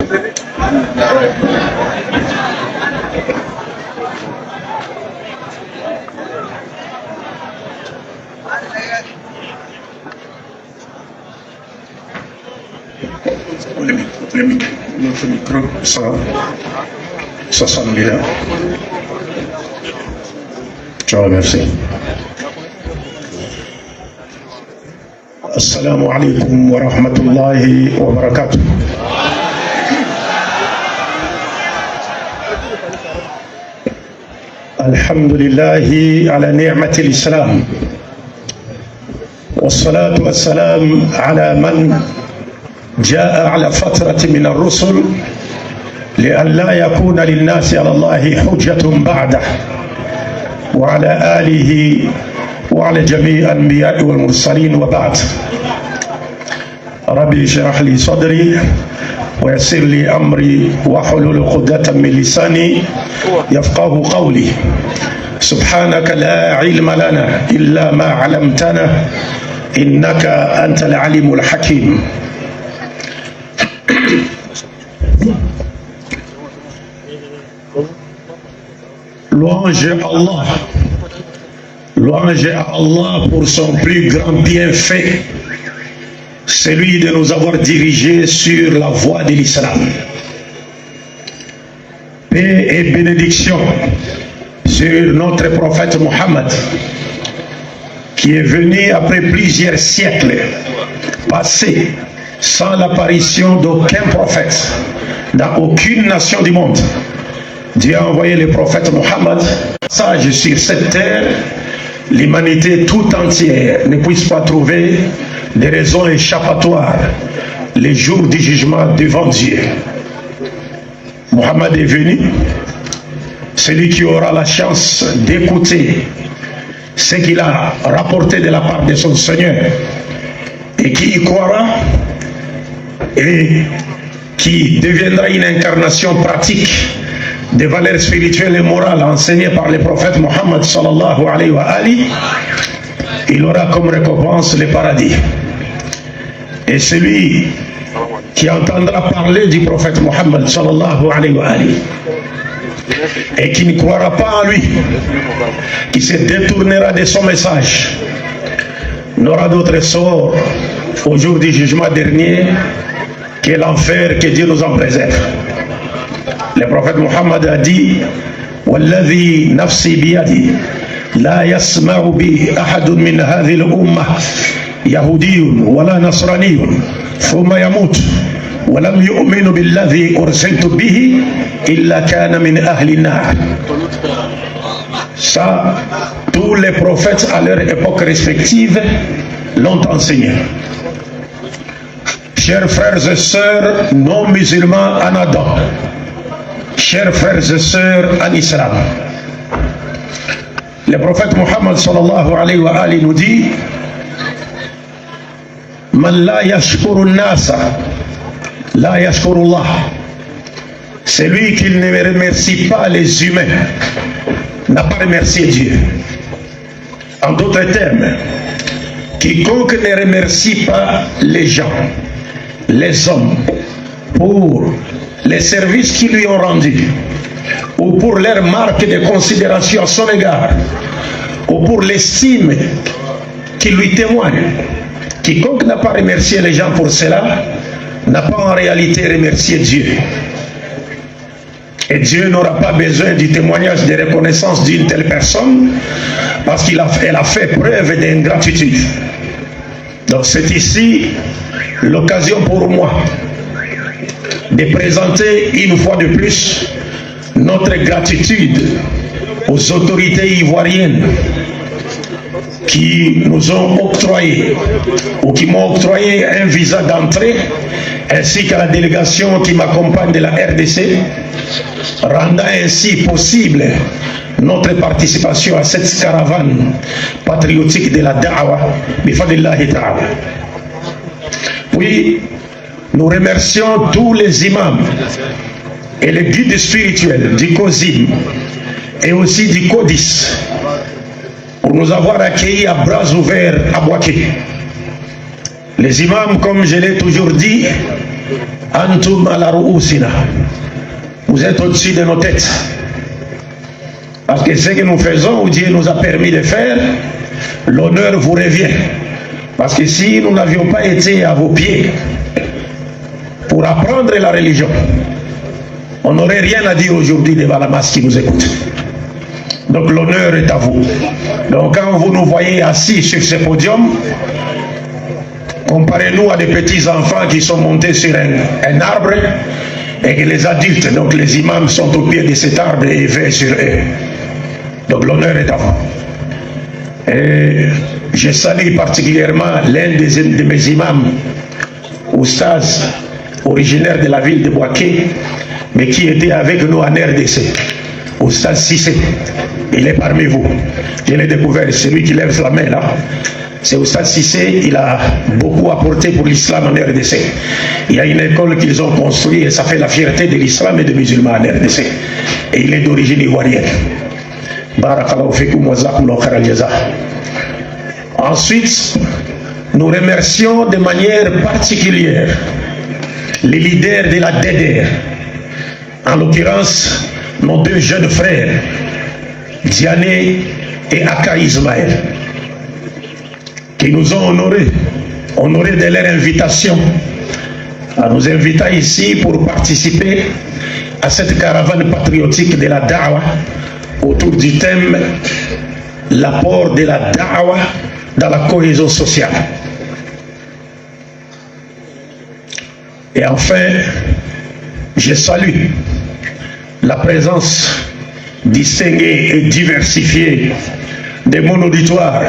Notre micro, ça sonne bien. Je vous remercie. Assalamu alaikum wa rahmatullahi wa barakatuh. Alhamdulillahi ala ni'mati l'islam. والصلاة والسلام على من جاء على فترة من الرسل لأن لا يكون للناس على الله حجة بعده وعلى آله وعلى جميع الأنبياء والمرسلين وبعد. ربي اشرح لي صدري ويسر لي أمري واحلل عقدة من لساني يفقه قولي. سبحانك لا علم لنا إلا ما علمتنا إنك أنت العليم الحكيم. Louange à Allah. Louange à Allah pour son plus grand bienfait, celui de nous avoir dirigés sur la voie de l'islam. Paix et bénédiction sur notre prophète Mohammed, qui est venu après plusieurs siècles passés sans l'apparition d'aucun prophète dans aucune nation du monde. Dieu a envoyé le prophète Mohammed, sage sur cette terre, l'humanité tout entière ne puisse pas trouver des raisons échappatoires les jours du jugement devant Dieu. Mohammed est venu, celui qui aura la chance d'écouter ce qu'il a rapporté de la part de son Seigneur et qui y croira et qui deviendra une incarnation pratique des valeurs spirituelles et morales enseignées par le prophète Mohammed sallallahu alayhi wa ali, il aura comme récompense le paradis. Et celui qui entendra parler du prophète Mohammed sallallahu alayhi wa ali et qui ne croira pas en lui, qui se détournera de son message, n'aura d'autre sort au jour du jugement dernier que l'enfer, que Dieu nous en préserve. Le prophète Mohammed a dit: Walladhi nafsi biyadi la yasma'u bi ahadun min hadhihi al-umma yahudiyyun wala nasraniyyun thumma yamut wa lam yu'minu billadhi ursiltu bihi illa kana min ahli an-nar. Ça, tous les prophètes à leur époque respective l'ont enseigné. Chers frères et sœurs non musulmans en Adam, chers frères et sœurs en islam, le prophète Mohammed sallallahu alayhi wa alihi nous dit: Man la yashkuru nasa la yashkuru Allah. Celui qui ne remercie pas les humains n'a pas remercié Dieu. En d'autres termes, quiconque ne remercie pas les gens, les hommes, pour les services qu'ils lui ont rendus, ou pour leur marque de considération à son égard, ou pour l'estime qu'ils lui témoignent, quiconque n'a pas remercié les gens pour cela n'a pas en réalité remercié Dieu. Et Dieu n'aura pas besoin du témoignage de reconnaissance d'une telle personne parce qu'elle a fait preuve d'ingratitude. Donc c'est ici l'occasion pour moi de présenter une fois de plus notre gratitude aux autorités ivoiriennes qui nous ont octroyé ou qui m'ont octroyé un visa d'entrée, ainsi qu'à la délégation qui m'accompagne de la RDC, rendant ainsi possible notre participation à cette caravane patriotique de la da'wa bifadlillahi ta'ala. Puis nous remercions tous les imams et les guides spirituels du COSIM et aussi du CODIS pour nous avoir accueillis à bras ouverts à Bouaké. Les imams, comme je l'ai toujours dit, Antum ala ru'usina. Vous êtes au-dessus de nos têtes. Parce que ce que nous faisons, où Dieu nous a permis de faire, l'honneur vous revient. Parce que si nous n'avions pas été à vos pieds pour apprendre la religion, on n'aurait rien à dire aujourd'hui devant la masse qui nous écoute. Donc l'honneur est à vous. Donc quand vous nous voyez assis sur ce podium, comparez-nous à des petits enfants qui sont montés sur un arbre et que les adultes, donc les imams, sont au pied de cet arbre et veillent sur eux. Donc l'honneur est à vous. Et je salue particulièrement l'un de mes imams, Oustaz, originaire de la ville de Boaké, mais qui était avec nous en RDC. Oustaz Sissé, il est parmi vous. Je l'ai découvert, c'est lui qui lève la main là. C'est Oustaz Sissé, il a beaucoup apporté pour l'islam en RDC. Il y a une école qu'ils ont construite et ça fait la fierté de l'islam et des musulmans en RDC. Et il est d'origine ivoirienne. Barakallahu fikum wa jazakumullahu khairal jaza. Ensuite, nous remercions de manière particulière les leaders de la DDR, en l'occurrence nos deux jeunes frères, Diané et Aka Ismaël, qui nous ont honorés de leur invitation, à nous inviter ici pour participer à cette caravane patriotique de la Da'wa autour du thème l'apport de la Da'wa dans la cohésion sociale. Et enfin, je salue la présence distinguée et diversifiée de mon auditoire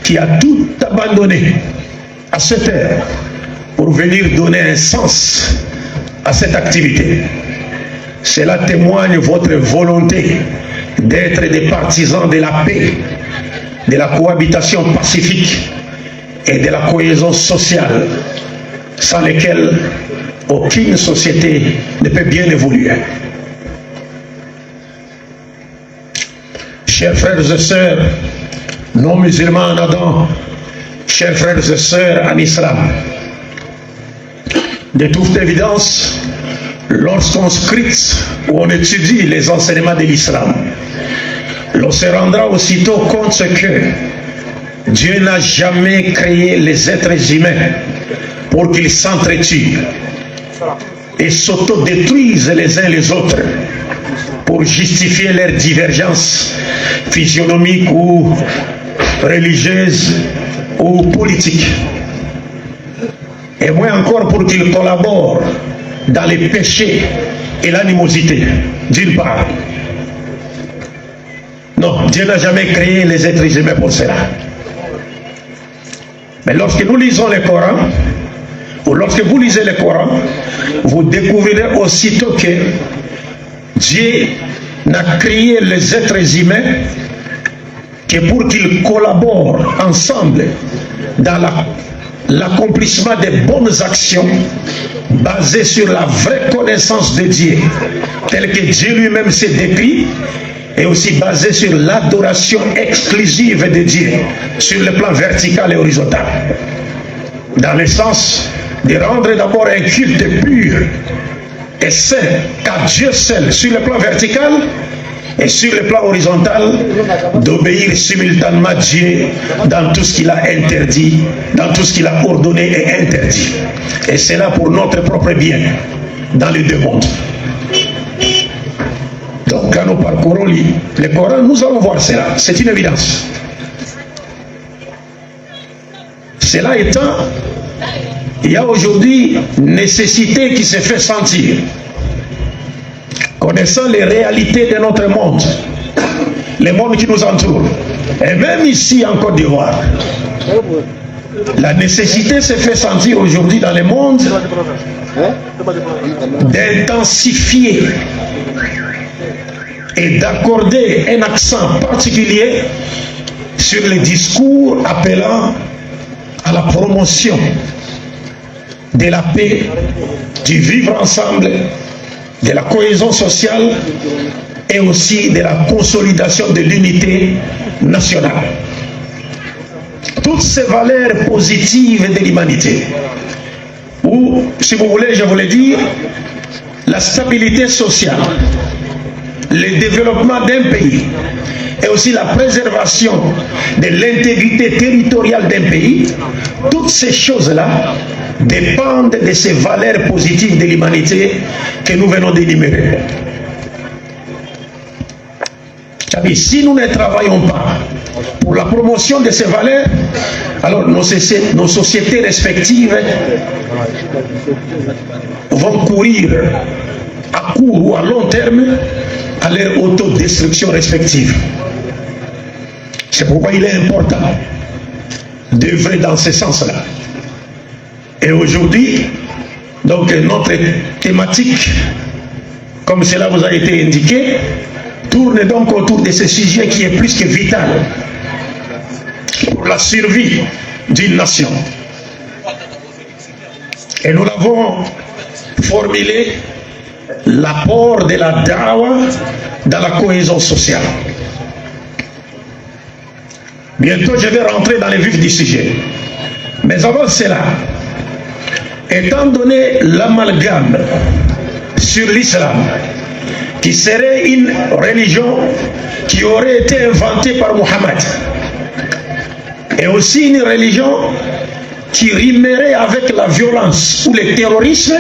qui a tout abandonné à cette heure pour venir donner un sens à cette activité. Cela témoigne votre volonté d'être des partisans de la paix, de la cohabitation pacifique et de la cohésion sociale, sans lesquelles aucune société ne peut bien évoluer. Chers frères et sœurs, non musulmans en Adam, chers frères et sœurs en islam, de toute évidence, lorsqu'on scrute ou on étudie les enseignements de l'islam, l'on se rendra aussitôt compte que Dieu n'a jamais créé les êtres humains pour qu'ils s'entretuent et s'autodétruisent les uns les autres pour justifier leurs divergences physionomiques ou religieuses ou politiques. Et moins encore pour qu'ils collaborent dans les péchés et l'animosité, d'une part. Non, Dieu n'a jamais créé les êtres humains pour cela. Mais lorsque nous lisons le Coran, ou lorsque vous lisez le Coran, vous découvrirez aussitôt que Dieu n'a créé les êtres humains que pour qu'ils collaborent ensemble dans l'accomplissement des bonnes actions basées sur la vraie connaissance de Dieu, telle que Dieu lui-même s'est décrit, et aussi basée sur l'adoration exclusive de Dieu sur le plan vertical et horizontal, dans le sens de rendre d'abord un culte pur et saint qu'à Dieu seul sur le plan vertical, et sur le plan horizontal d'obéir simultanément à Dieu dans tout ce qu'il a interdit, dans tout ce qu'il a ordonné et interdit, et c'est là pour notre propre bien dans les deux mondes. Donc quand nous parcourons le Coran, nous allons voir cela, c'est une évidence. Cela étant, il y a aujourd'hui une nécessité qui se fait sentir. Connaissant les réalités de notre monde, le monde qui nous entoure, et même ici en Côte d'Ivoire, la nécessité se fait sentir aujourd'hui dans le monde d'intensifier et d'accorder un accent particulier sur les discours appelant à la promotion de la paix, du vivre ensemble, de la cohésion sociale et aussi de la consolidation de l'unité nationale. Toutes ces valeurs positives de l'humanité, ou, si vous voulez, je voulais dire, la stabilité sociale, le développement d'un pays et aussi la préservation de l'intégrité territoriale d'un pays, toutes ces choses-là dépendent de ces valeurs positives de l'humanité que nous venons d'énumérer. Si nous ne travaillons pas pour la promotion de ces valeurs, alors nos sociétés respectives vont courir à court ou à long terme à leur autodestruction respective. C'est pourquoi il est important d'œuvrer dans ce sens-là. Et aujourd'hui, donc notre thématique, comme cela vous a été indiqué, tourne donc autour de ce sujet qui est plus que vital pour la survie d'une nation. Et nous l'avons formulé, l'apport de la dawa dans la cohésion sociale. Bientôt, je vais rentrer dans le vif du sujet. Mais avant cela, étant donné l'amalgame sur l'islam, qui serait une religion qui aurait été inventée par Mohammed, et aussi une religion qui rimerait avec la violence ou le terrorisme,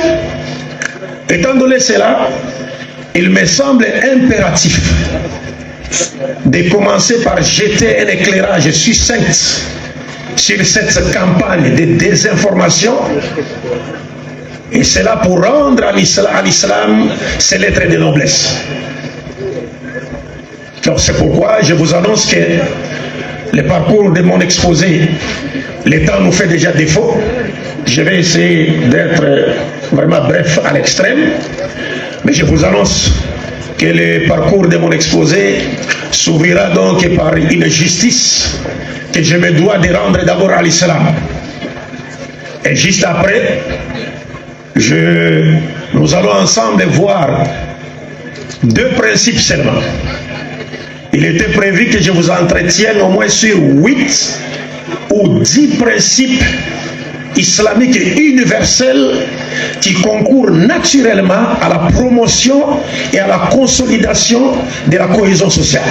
étant donné cela, il me semble impératif de commencer par jeter un éclairage succinct sur cette campagne de désinformation, et cela pour rendre à l'islam ses lettres de noblesse. C'est pourquoi je vous annonce que le parcours de mon exposé, le temps nous fait déjà défaut. Je vais essayer d'être vraiment bref à l'extrême, mais je vous annonce que le parcours de mon exposé s'ouvrira donc par une justice que je me dois de rendre d'abord à l'islam. Et juste après, nous allons ensemble voir deux principes seulement. Il était prévu que je vous entretienne au moins sur 8 ou 10 principes islamiques et universels qui concourent naturellement à la promotion et à la consolidation de la cohésion sociale.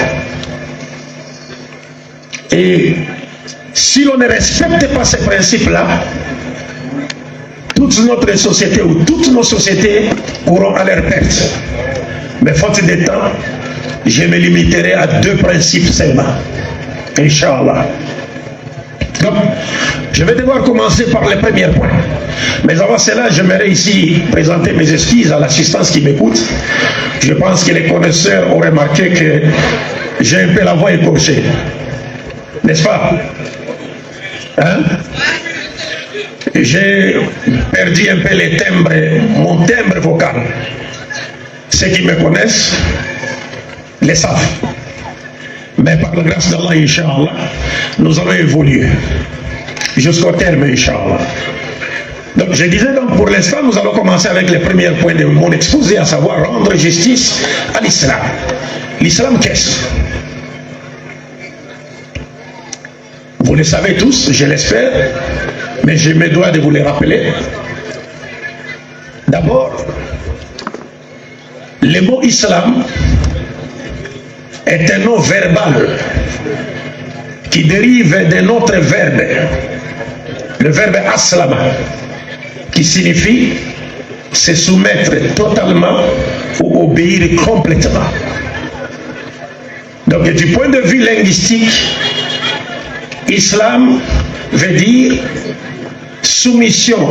Et si l'on ne respecte pas ces principes-là, toute notre société ou toutes nos sociétés courront à leur perte. Mais faute de temps, je me limiterai à 2 principes seulement. Inch'Allah. Donc, je vais devoir commencer par le premier point. Mais avant cela, j'aimerais ici présenter mes excuses à l'assistance qui m'écoute. Je pense que les connaisseurs ont remarqué que j'ai un peu la voix écorchée. N'est-ce pas? Hein? J'ai perdu un peu les timbres, mon timbre vocal. Ceux qui me connaissent le savent. Mais par la grâce d'Allah, Inch'Allah, nous allons évoluer jusqu'au terme, Inch'Allah. Donc je disais donc pour l'instant, nous allons commencer avec le premier point de mon exposé, à savoir rendre justice à l'islam. L'islam, qu'est-ce? Vous le savez tous, je l'espère, mais je me dois de vous les rappeler. D'abord, le mot islam est un nom verbal qui dérive d'un autre verbe, le verbe aslama, qui signifie se soumettre totalement ou obéir complètement. Donc du point de vue linguistique, islam veut dire soumission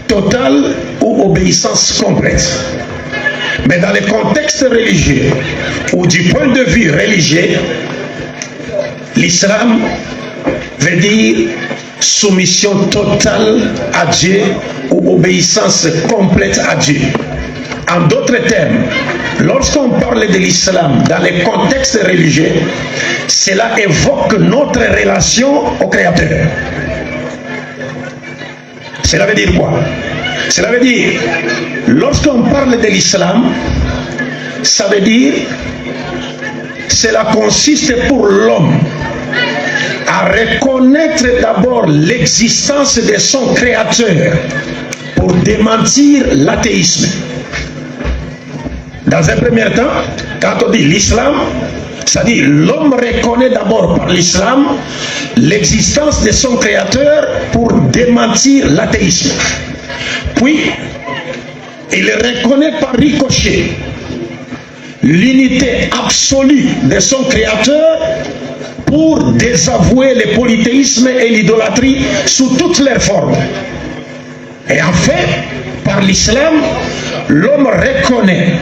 totale ou obéissance complète. Mais dans le contexte religieux, ou du point de vue religieux, l'islam veut dire soumission totale à Dieu ou obéissance complète à Dieu. En d'autres termes, lorsqu'on parle de l'islam dans le contexte religieux, cela évoque notre relation au Créateur. Cela veut dire quoi? Cela veut dire, lorsqu'on parle de l'islam, ça veut dire, cela consiste pour l'homme à reconnaître d'abord l'existence de son Créateur pour démentir l'athéisme. Dans un premier temps, quand on dit l'islam, ça dit l'homme reconnaît d'abord par l'islam l'existence de son créateur pour démentir l'athéisme. Puis, il reconnaît par ricochet l'unité absolue de son créateur pour désavouer le polythéisme et l'idolâtrie sous toutes leurs formes. Et enfin, par l'islam, l'homme reconnaît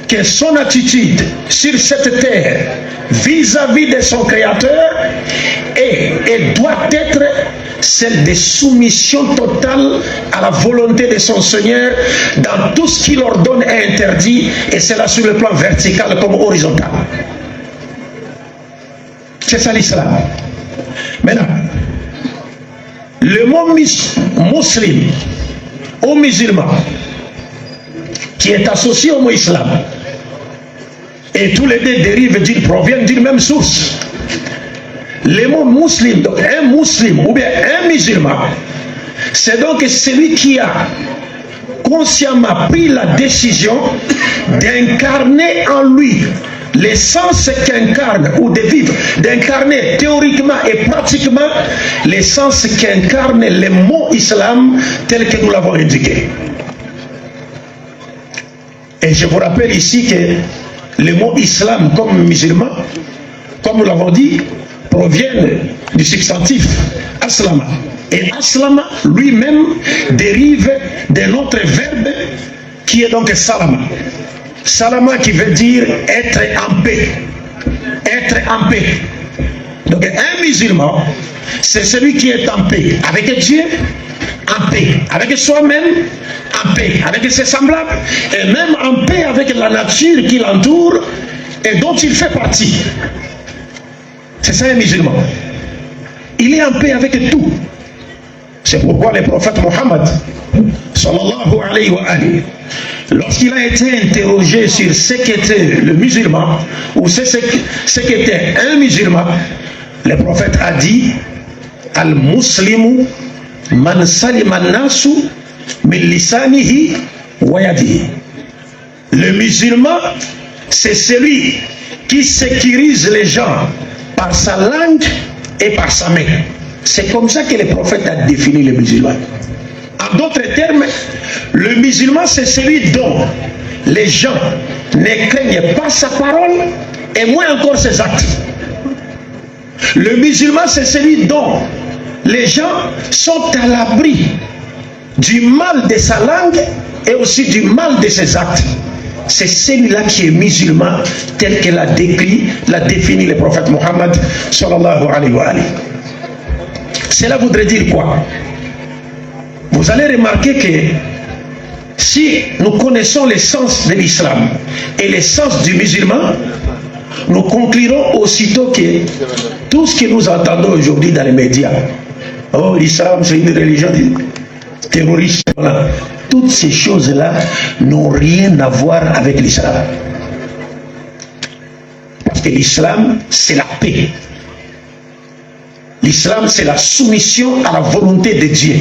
que son attitude sur cette terre vis-à-vis de son créateur et doit être celle de soumission totale à la volonté de son Seigneur dans tout ce qu'il ordonne et interdit, et cela sur le plan vertical comme horizontal. C'est ça l'islam. Maintenant, le mot musulman ou musulman qui est associé au mot islam, et tous les deux proviennent d'une même source. Le mot musulman, donc un musulman ou bien un musulman, c'est donc celui qui a consciemment pris la décision d'incarner en lui l'essence qu'incarne, ou de vivre, d'incarner théoriquement et pratiquement l'essence qu'incarne le mot islam tel que nous l'avons indiqué. Et je vous rappelle ici que le mot islam comme musulman, comme nous l'avons dit, proviennent du substantif aslama. Et aslama lui-même dérive d'un autre verbe qui est donc salama. Salama qui veut dire être en paix. Être en paix. Donc un musulman, c'est celui qui est en paix avec Dieu, en paix avec soi-même, en paix avec ses semblables, et même en paix avec la nature qui l'entoure et dont il fait partie. C'est ça un musulman. Il est en paix avec tout. C'est pourquoi le prophète Mohammed, sallallahu alayhi wa alayhi, lorsqu'il a été interrogé sur ce qu'était le musulman, ou ce qu'était un musulman, le prophète a dit: Al-Muslimu man salima nasu min lisanihi wa yadihi. Le musulman, c'est celui qui sécurise les gens par sa langue et par sa main. C'est comme ça que le prophète a défini le musulman. En d'autres termes, le musulman, c'est celui dont les gens ne craignent pas sa parole et moins encore ses actes. Le musulman, c'est celui dont les gens sont à l'abri du mal de sa langue et aussi du mal de ses actes. C'est celui-là qui est musulman tel que l'a défini le prophète Mohammed sallallahu alayhi wa alayhi. Cela voudrait dire quoi? Vous allez remarquer que si nous connaissons l'essence de l'islam et l'essence du musulman, nous conclurons aussitôt que tout ce que nous entendons aujourd'hui dans les médias, oh, l'islam c'est une religion terroriste, voilà. Toutes ces choses-là n'ont rien à voir avec l'islam. Parce que l'islam, c'est la paix. L'islam, c'est la soumission à la volonté de Dieu.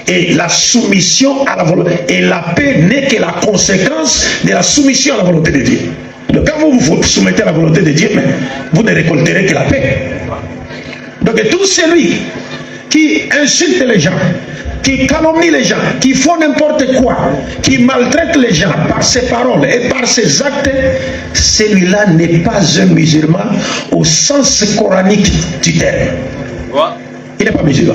Et la soumission à la volonté. Et la paix n'est que la conséquence de la soumission à la volonté de Dieu. Donc quand vous vous soumettez à la volonté de Dieu, vous ne récolterez que la paix. Donc tout celui qui insulte les gens, qui calomnie les gens, qui font n'importe quoi, qui maltraite les gens par ses paroles et par ses actes, celui-là n'est pas un musulman au sens coranique du terme. Il n'est pas musulman.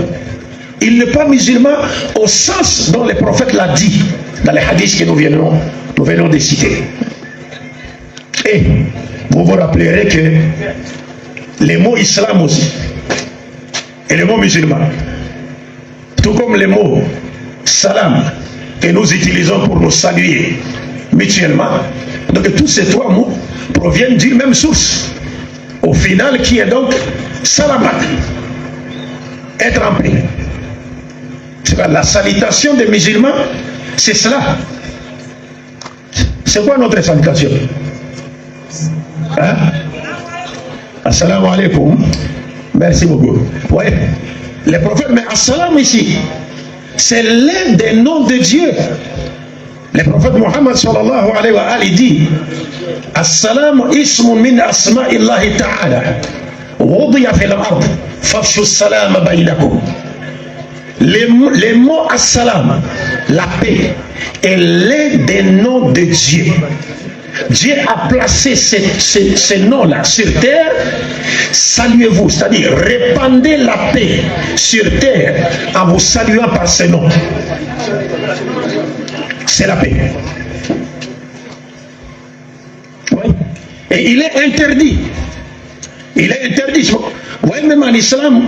Il n'est pas musulman au sens dont le prophète l'a dit dans les hadiths que nous venons de citer. Et vous vous rappellerez que les mots islam aussi et les mots musulman, tout comme les mots salam que nous utilisons pour nous saluer mutuellement, donc tous ces trois mots proviennent d'une même source, au final qui est donc salamat, être en paix. La salutation des musulmans, c'est cela. C'est quoi notre salutation? Hein? Assalamu alaikum. Merci beaucoup. Ouais. Le prophète, mais assalam ici, C'est l'un des noms de Dieu. Le prophète Muhammad sallallahu alayhi wa sallam dit As-salam ismun min asma'illahi ta'ala wudiya fil ard fafshu as-salam baynakum. Les mots As-salam, la paix, est l'un des noms de Dieu. Dieu a placé ces noms-là sur terre. Saluez-vous, c'est-à-dire répandez la paix sur terre en vous saluant par ces noms. C'est la paix. Oui. Et il est interdit. Il est interdit. Oui, même en islam,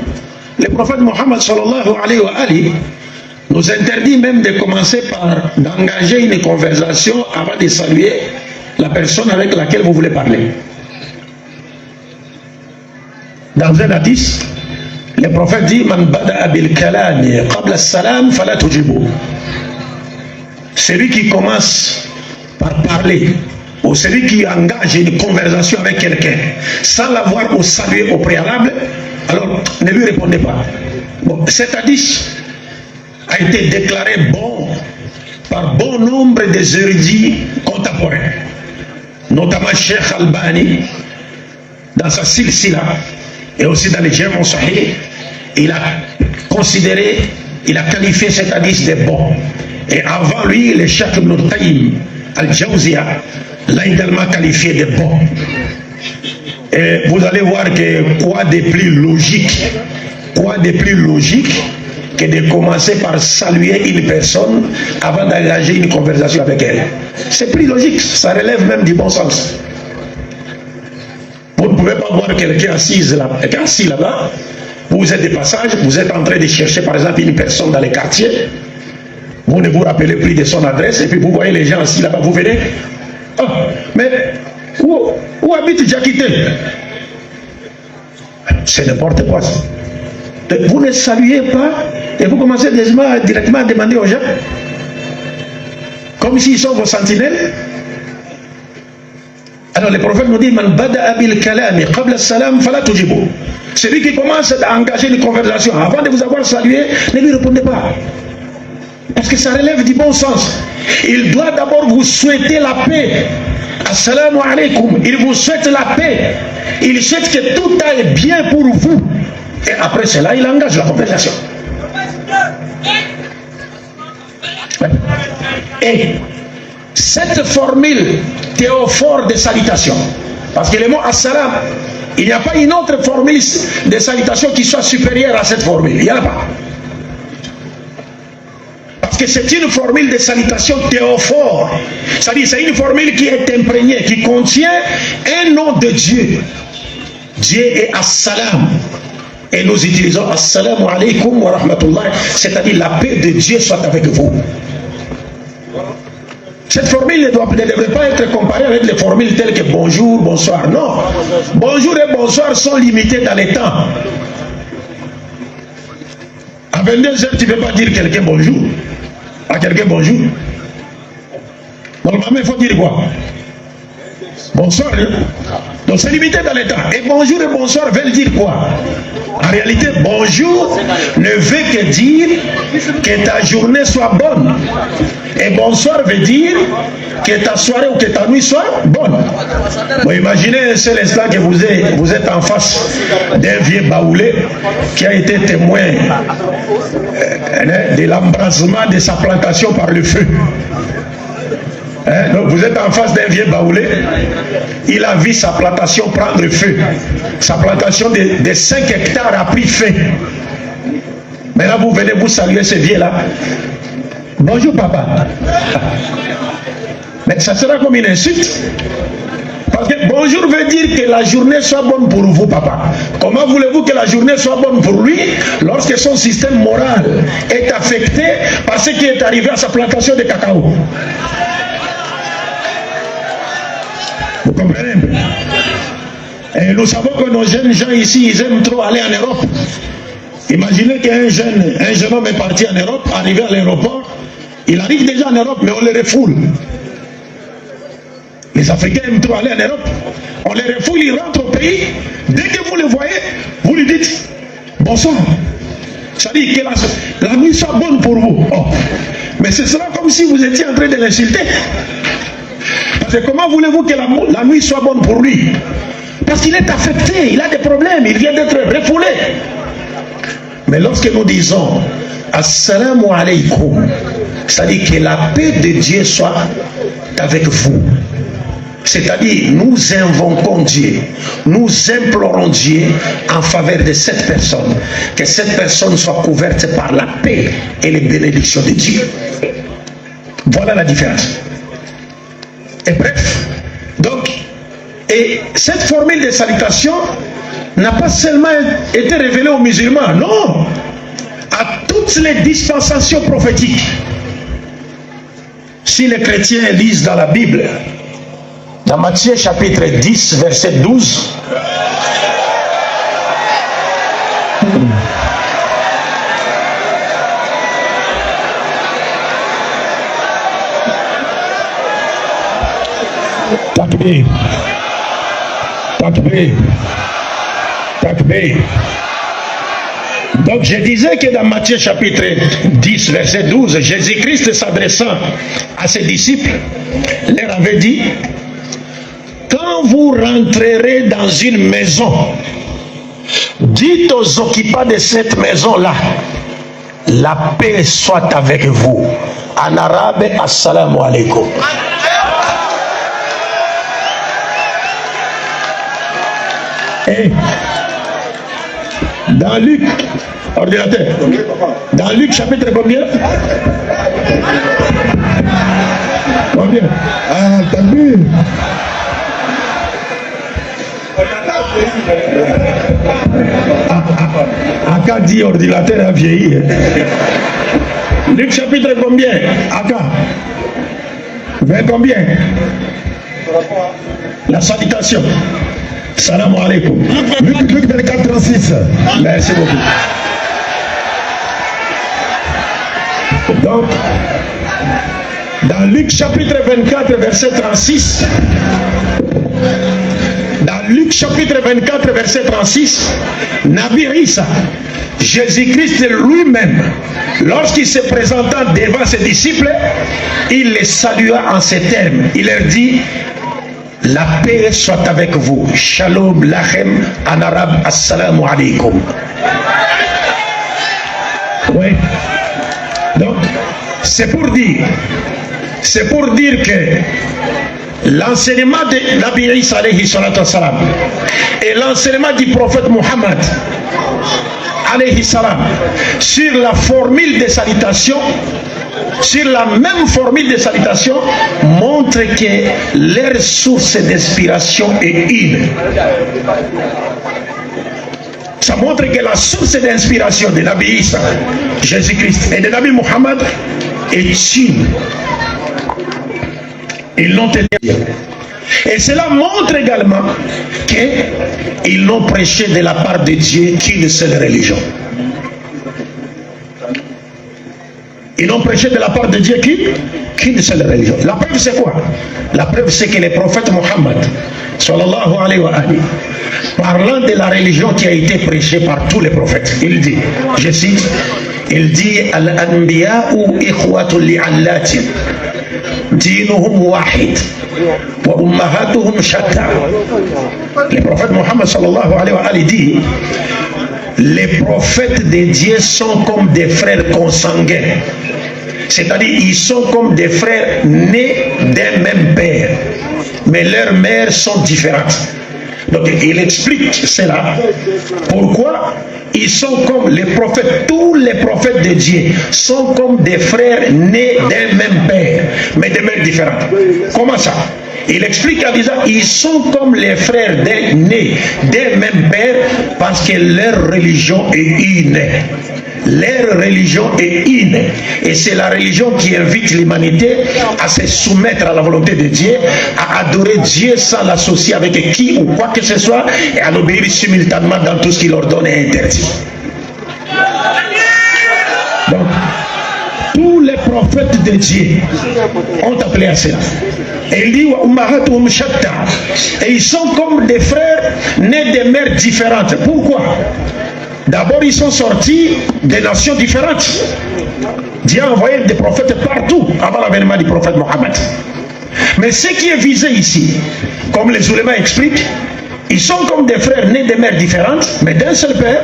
le prophète Muhammad sallallahu alayhi wa sallam nous interdit même de commencer par d'engager une conversation avant de saluer la personne avec laquelle vous voulez parler. Dans un hadith, le prophète dit Man bada'a bil kalami qabla as-salam fala tujibu. Celui qui commence par parler, ou celui qui engage une conversation avec quelqu'un sans l'avoir au saluer au préalable, alors ne lui répondez pas. Bon, cet hadith a été déclaré bon par bon nombre des érudits contemporains, notamment Cheikh Albani dans sa silsila et aussi dans les Jami' Sahih. Il a considéré, il a qualifié cet hadith de bon. Et avant lui, le Cheikh Ibn Qayyim al-Jawziyya l'a également qualifié de bon. Et vous allez voir que quoi de plus logique que de commencer par saluer une personne avant d'engager une conversation avec elle. C'est plus logique, ça relève même du bon sens. Vous ne pouvez pas voir quelqu'un assis là-bas, vous êtes de passage, vous êtes en train de chercher par exemple une personne dans les quartiers, vous ne vous rappelez plus de son adresse, et puis vous voyez les gens assis là-bas, vous venez, oh, mais où habite Jakite? C'est n'importe quoi ça. Vous ne saluez pas et vous commencez directement à demander aux gens comme s'ils sont vos sentinelles. Alors le prophète nous dit Man bada'a bil kalami qabla as-salam fala tujibu. Celui qui commence à engager une conversation avant de vous avoir salué, ne lui répondez pas, parce que ça relève du bon sens. Il doit d'abord vous souhaiter la paix. Assalamu alaikum. Il vous souhaite la paix. Il souhaite que tout aille bien pour vous. Et après cela, il engage la conversation. Et cette formule théophore de salutation, parce que le mot assalam, il n'y a pas une autre formule de salutation qui soit supérieure à cette formule. Il n'y en a pas. Parce que c'est une formule de salutation théophore. C'est-à-dire c'est une formule qui est imprégnée, qui contient un nom de Dieu. Dieu est assalam. Et nous utilisons assalamu alaikum wa rahmatullah, c'est-à-dire la paix de Dieu soit avec vous. Cette formule ne devrait pas être comparée avec les formules telles que bonjour, bonsoir. Non. Bonjour et bonsoir sont limités dans les temps. À 22h, tu ne peux pas dire quelqu'un bonjour. À quelqu'un bonjour. Normalement, il faut dire quoi? Bonsoir. Donc c'est limité dans les temps. Et bonjour et bonsoir veulent dire quoi? En réalité, bonjour ne veut que dire que ta journée soit bonne. Et bonsoir veut dire que ta soirée ou que ta nuit soit bonne. Bon, imaginez un seul instant que vous êtes en face d'un vieux baoulé qui a été témoin de l'embrasement de sa plantation par le feu. Donc vous êtes en face d'un vieux baoulé, il a vu sa plantation prendre feu. Sa plantation de 5 hectares a pris feu. Maintenant vous venez vous saluer ce vieux-là. Bonjour papa. Mais ça sera comme une insulte. Parce que bonjour veut dire que la journée soit bonne pour vous, papa. Comment voulez-vous que la journée soit bonne pour lui lorsque son système moral est affecté par ce qui est arrivé à sa plantation de cacao? Vous comprenez? Et nous savons que nos jeunes gens ici, ils aiment trop aller en Europe. Imaginez qu'un jeune homme est parti en Europe, arrivé à l'aéroport, il arrive déjà en Europe, mais on le refoule. Les Africains aiment trop aller en Europe. On les refoule, ils rentrent au pays. Dès que vous le voyez, vous lui dites bonsoir. Ça dit que la nuit soit bonne pour vous. Oh. Mais ce sera comme si vous étiez en train de l'insulter. Parce que comment voulez-vous que la nuit soit bonne pour lui? Parce qu'il est affecté, il a des problèmes, il vient d'être refoulé. Mais lorsque nous disons Assalamu alaikum, c'est-à-dire que la paix de Dieu soit avec vous. C'est-à-dire, nous invoquons Dieu, nous implorons Dieu en faveur de cette personne, que cette personne soit couverte par la paix et les bénédictions de Dieu. Voilà la différence. Et bref, donc, et cette formule de salutation n'a pas seulement été révélée aux musulmans, non, à toutes les dispensations prophétiques. Si les chrétiens lisent dans la Bible, dans Matthieu chapitre 10, verset 12, Takbir, takbir, takbir. Donc je disais que dans Matthieu chapitre 10, verset 12, Jésus-Christ s'adressant à ses disciples, leur avait dit: quand vous rentrerez dans une maison, dites aux occupants de cette maison-là, la paix soit avec vous. En arabe, assalamu alaikum. Et dans Luc, ordinateur, dans Luc chapitre combien? Combien? Ah, t'as vu? Aka dit ordinateur a vieilli. Luc chapitre combien? Aka. Vers combien? La salutation. Salam alaikum. Luc 24, 36. Merci beaucoup. Donc, dans Luc chapitre 24, verset 36, dans Luc chapitre 24, verset 36, Nabi Isa, Jésus-Christ lui-même, lorsqu'il se présenta devant ses disciples, il les salua en ces termes. Il leur dit: la paix soit avec vous. Shalom lachem, en arabe, assalamu alaikum. Oui. Donc, c'est pour dire que l'enseignement de Nabi Isa alayhi salatu wassalam et l'enseignement du prophète Muhammad alayhi salam sur la formule de salutation, sur la même formule de salutation, montre que leur source d'inspiration est une. Ça montre que la source d'inspiration de Nabi Isa, Jésus-Christ, et de Nabi Muhammad est une. Ils l'ont élevé. Et cela montre également qu'ils n'ont prêché de la part de Dieu qu'une seule religion. Ils n'ont prêché de la part de Dieu qu'une seule religion. La preuve c'est quoi? La preuve c'est que le prophète Muhammad, sallallahu alayhi wa alayhi, parlant de la religion qui a été prêchée par tous les prophètes, il dit, je cite, il dit: Al-Anbiya'u ikhwatul li'allatin, dinuhum wahid, wa ummahatuhum shatta. Le prophète Muhammad sallallahu alayhi wa alayhi dit: les prophètes de Dieu sont comme des frères consanguins. C'est-à-dire, ils sont comme des frères nés d'un même père, mais leurs mères sont différentes. Donc, il explique cela. Pourquoi ils sont comme les prophètes, tous les prophètes de Dieu sont comme des frères nés d'un même père, mais de mères différentes. Comment ça? Il explique en disant: ils sont comme les frères nés d'un même père, parce que leur religion est une. Leur religion est une. Et c'est la religion qui invite l'humanité à se soumettre à la volonté de Dieu, à adorer Dieu sans l'associer avec qui ou quoi que ce soit, et à l'obéir simultanément dans tout ce qu'il ordonne et interdit. Donc, tous les prophètes de Dieu ont appelé à cela. Et il dit: et ils sont comme des frères nés de mères différentes. Pourquoi? D'abord, ils sont sortis des nations différentes. Dieu a envoyé des prophètes partout avant l'avènement du prophète Mohammed. Mais ce qui est visé ici, comme les oulémas expliquent, ils sont comme des frères nés de mères différentes, mais d'un seul père,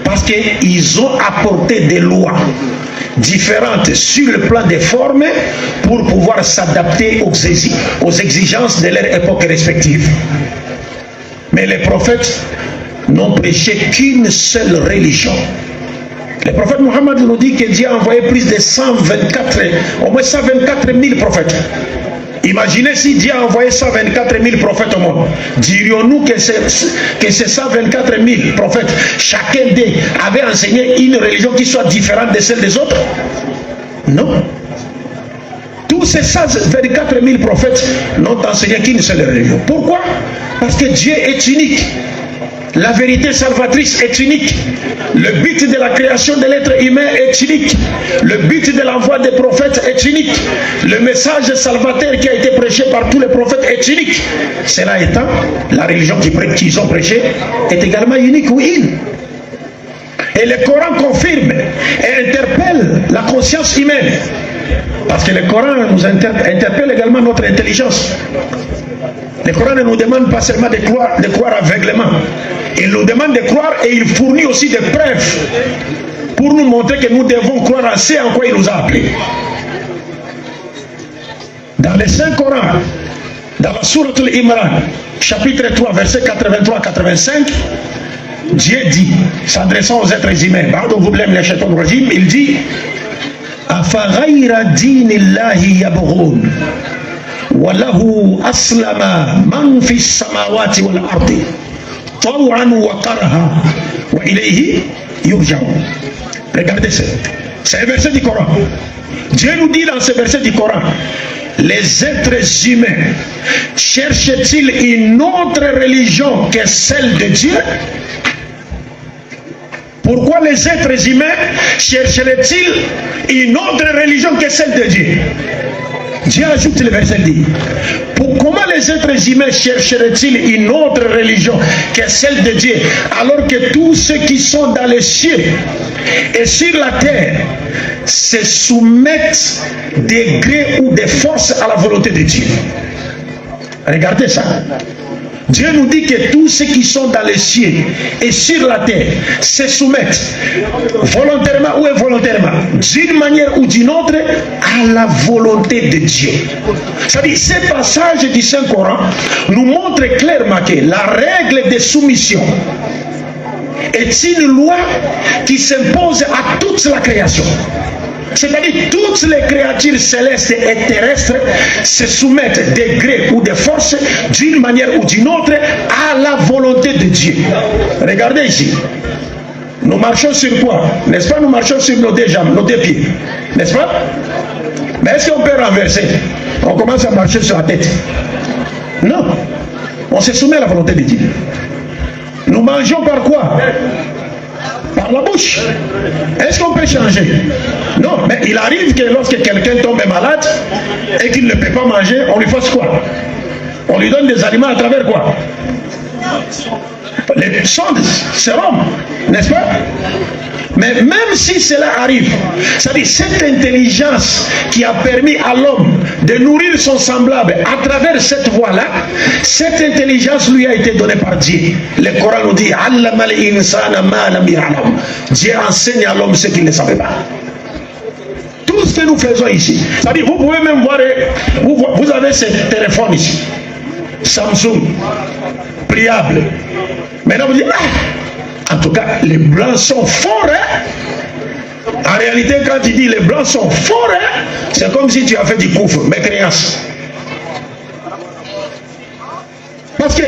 parce qu'ils ont apporté des lois différentes sur le plan des formes pour pouvoir s'adapter aux exigences de leur époque respective. Mais les prophètes n'ont prêché qu'une seule religion. Le prophète Mohammed nous dit que Dieu a envoyé plus de au moins 124 000 prophètes. Imaginez si Dieu a envoyé 124 000 prophètes au monde. Dirions-nous que ces 124 000 prophètes, chacun d'eux avait enseigné une religion qui soit différente de celle des autres? Non. Tous ces 124 000 prophètes n'ont enseigné qu'une seule religion. Pourquoi? Parce que Dieu est unique. La vérité salvatrice est unique. Le but de la création de l'être humain est unique. Le but de l'envoi des prophètes est unique. Le message salvateur qui a été prêché par tous les prophètes est unique. Cela étant, la religion qu'ils ont prêchée est également unique, oui. Et le Coran confirme et interpelle la conscience humaine. Parce que le Coran nous interpelle également notre intelligence. Le Coran ne nous demande pas seulement de croire aveuglément. Il nous demande de croire et il fournit aussi des preuves pour nous montrer que nous devons croire à ce en quoi il nous a appelés. Dans le Saint-Coran, dans la Sourate Al-Imran, chapitre 3, verset 83-85, Dieu dit, s'adressant aux êtres humains, il dit Afaghayra dinillahi yabghun walahu aslama man fi samawati wal ardi taw'an wa karha wa ilayhi yurja'un. Regardez ça. C'est un verset du Coran. Dieu nous dit dans ce verset du Coran, les êtres humains cherchent-ils une autre religion que celle de Dieu? Pourquoi les êtres humains chercheraient-ils une autre religion que celle de Dieu? Dieu ajoute le verset dit, comment les êtres humains chercheraient-ils une autre religion que celle de Dieu, alors que tous ceux qui sont dans les cieux et sur la terre se soumettent de gré ou de force à la volonté de Dieu? Regardez ça. Dieu nous dit que tous ceux qui sont dans les cieux et sur la terre se soumettent volontairement ou involontairement, d'une manière ou d'une autre, à la volonté de Dieu. C'est-à-dire, ce passage du Saint-Coran nous montre clairement que la règle de soumission est une loi qui s'impose à toute la création. C'est-à-dire toutes les créatures célestes et terrestres se soumettent de gré ou de force d'une manière ou d'une autre à la volonté de Dieu. Regardez ici. Nous marchons sur quoi? N'est-ce pas? Nous marchons sur nos deux jambes, nos deux pieds. N'est-ce pas? Mais est-ce qu'on peut renverser? On commence à marcher sur la tête. Non. On se soumet à la volonté de Dieu. Nous mangeons par quoi? Par la bouche. Est-ce qu'on peut changer? Non, mais il arrive que lorsque quelqu'un tombe malade et qu'il ne peut pas manger, on lui fasse quoi? On lui donne des aliments à travers quoi? Les sondes, sérum, n'est-ce pas? Mais même si cela arrive, c'est-à-dire cette intelligence qui a permis à l'homme de nourrir son semblable à travers cette voie-là, cette intelligence lui a été donnée par Dieu. Le Coran nous dit Dieu enseigne à l'homme ce qu'il ne savait pas. Tout ce que nous faisons ici, c'est-à-dire vous pouvez même voir, vous avez ce téléphone ici, Samsung, pliable. Maintenant vous dites, en tout cas, les blancs sont forts, hein? En réalité, quand tu dis les blancs sont forts, hein, c'est comme si tu as fait du couvre, mécréance. Parce que,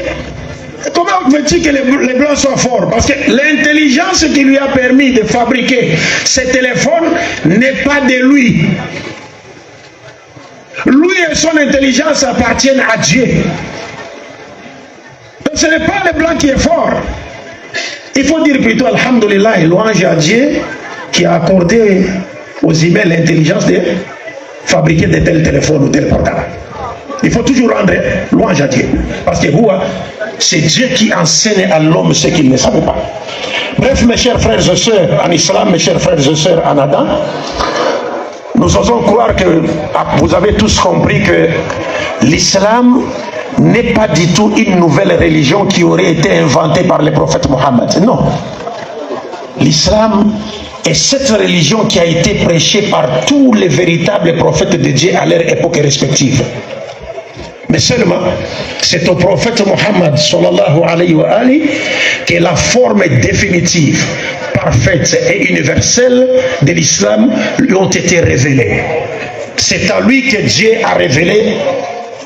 comment veux-tu que les blancs soient forts? Parce que l'intelligence qui lui a permis de fabriquer ce téléphone n'est pas de lui. Lui et son intelligence appartiennent à Dieu. Donc ce n'est pas le blanc qui est fort. Il faut dire plutôt Alhamdulillah et louange à Dieu qui a accordé aux humains l'intelligence de fabriquer de tels téléphones ou tels portables. Il faut toujours rendre louange à Dieu. Parce que vous, C'est Dieu qui enseigne à l'homme ce qu'il ne savait pas. Bref, mes chers frères et sœurs en islam, mes chers frères et sœurs en Adam, nous osons croire que vous avez tous compris que l'islam n'est pas du tout une nouvelle religion qui aurait été inventée par le prophète Mohammed. Non. L'islam est cette religion qui a été prêchée par tous les véritables prophètes de Dieu à leur époque respective. Mais seulement, c'est au prophète Mohammed sallallahu alayhi wa alihi que la forme définitive, parfaite et universelle de l'islam lui ont été révélées. C'est à lui que Dieu a révélé,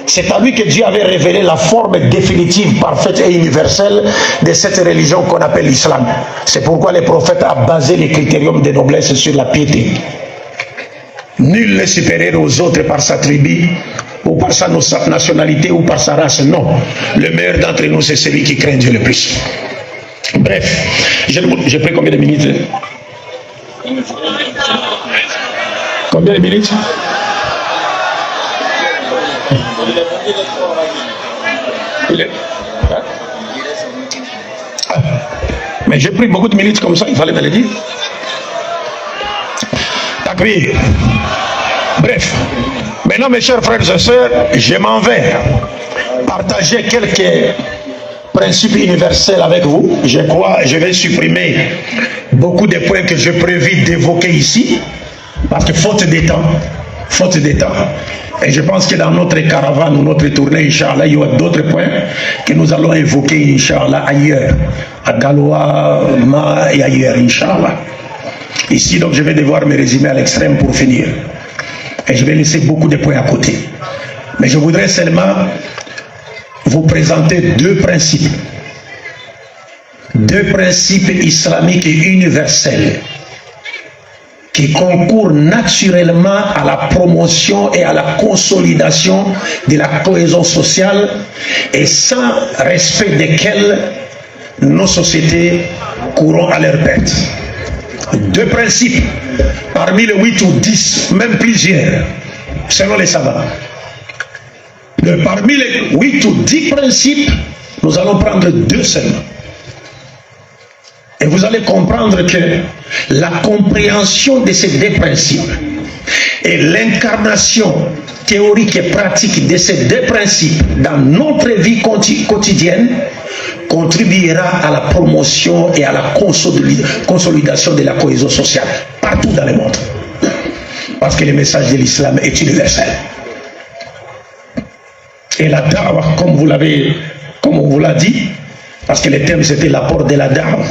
c'est à lui que Dieu avait révélé la forme définitive, parfaite et universelle de cette religion qu'on appelle l'islam. C'est pourquoi le prophète a basé les critériums de noblesse sur la piété. Nul n'est supérieur aux autres par sa tribu, ou par sa nationalité, ou par sa race. Non. Le meilleur d'entre nous, c'est celui qui craint Dieu le plus. Bref, j'ai pris combien de minutes? Combien de minutes? Mais j'ai pris beaucoup de minutes comme ça, il fallait me le dire. Takbir. Bref, maintenant mes chers frères et sœurs, je m'en vais partager quelques principes universels avec vous. Je crois, je vais supprimer beaucoup de points que je prévis d'évoquer ici, parce que faute de temps, et je pense que dans notre caravane ou notre tournée, Inch'Allah, il y aura d'autres points que nous allons évoquer, Inch'Allah, ailleurs, à Galois, Ma et ailleurs, Inch'Allah. Ici, donc, je vais devoir me résumer à l'extrême pour finir. Et je vais laisser beaucoup de points à côté. Mais je voudrais seulement vous présenter deux principes islamiques et universels qui concourent naturellement à la promotion et à la consolidation de la cohésion sociale et sans respect desquels nos sociétés courront à leur perte. Deux principes, parmi les 8 ou 10, même plusieurs, selon les savants. Parmi les 8 ou 10 principes, nous allons prendre deux seulement. Et vous allez comprendre que la compréhension de ces deux principes et l'incarnation théorique et pratique de ces deux principes dans notre vie quotidienne contribuera à la promotion et à la consolidation de la cohésion sociale partout dans le monde. Parce que le message de l'islam est universel. Et la da'wah, comme on vous l'a dit, parce que le thème c'était l'apport de la da'wah.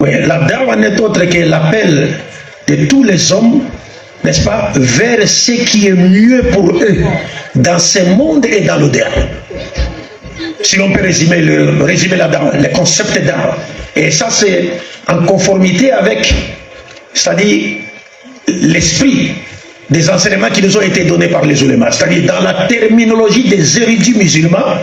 Oui, la da'wah n'est autre que l'appel de tous les hommes, n'est-ce pas, vers ce qui est mieux pour eux dans ce monde et dans l'au-delà. Si l'on peut résumer la da'wah, le concept de da'wah. Et ça, c'est en conformité avec, c'est-à-dire l'esprit des enseignements qui nous ont été donnés par les ulémas. C'est-à-dire dans la terminologie des érudits musulmans,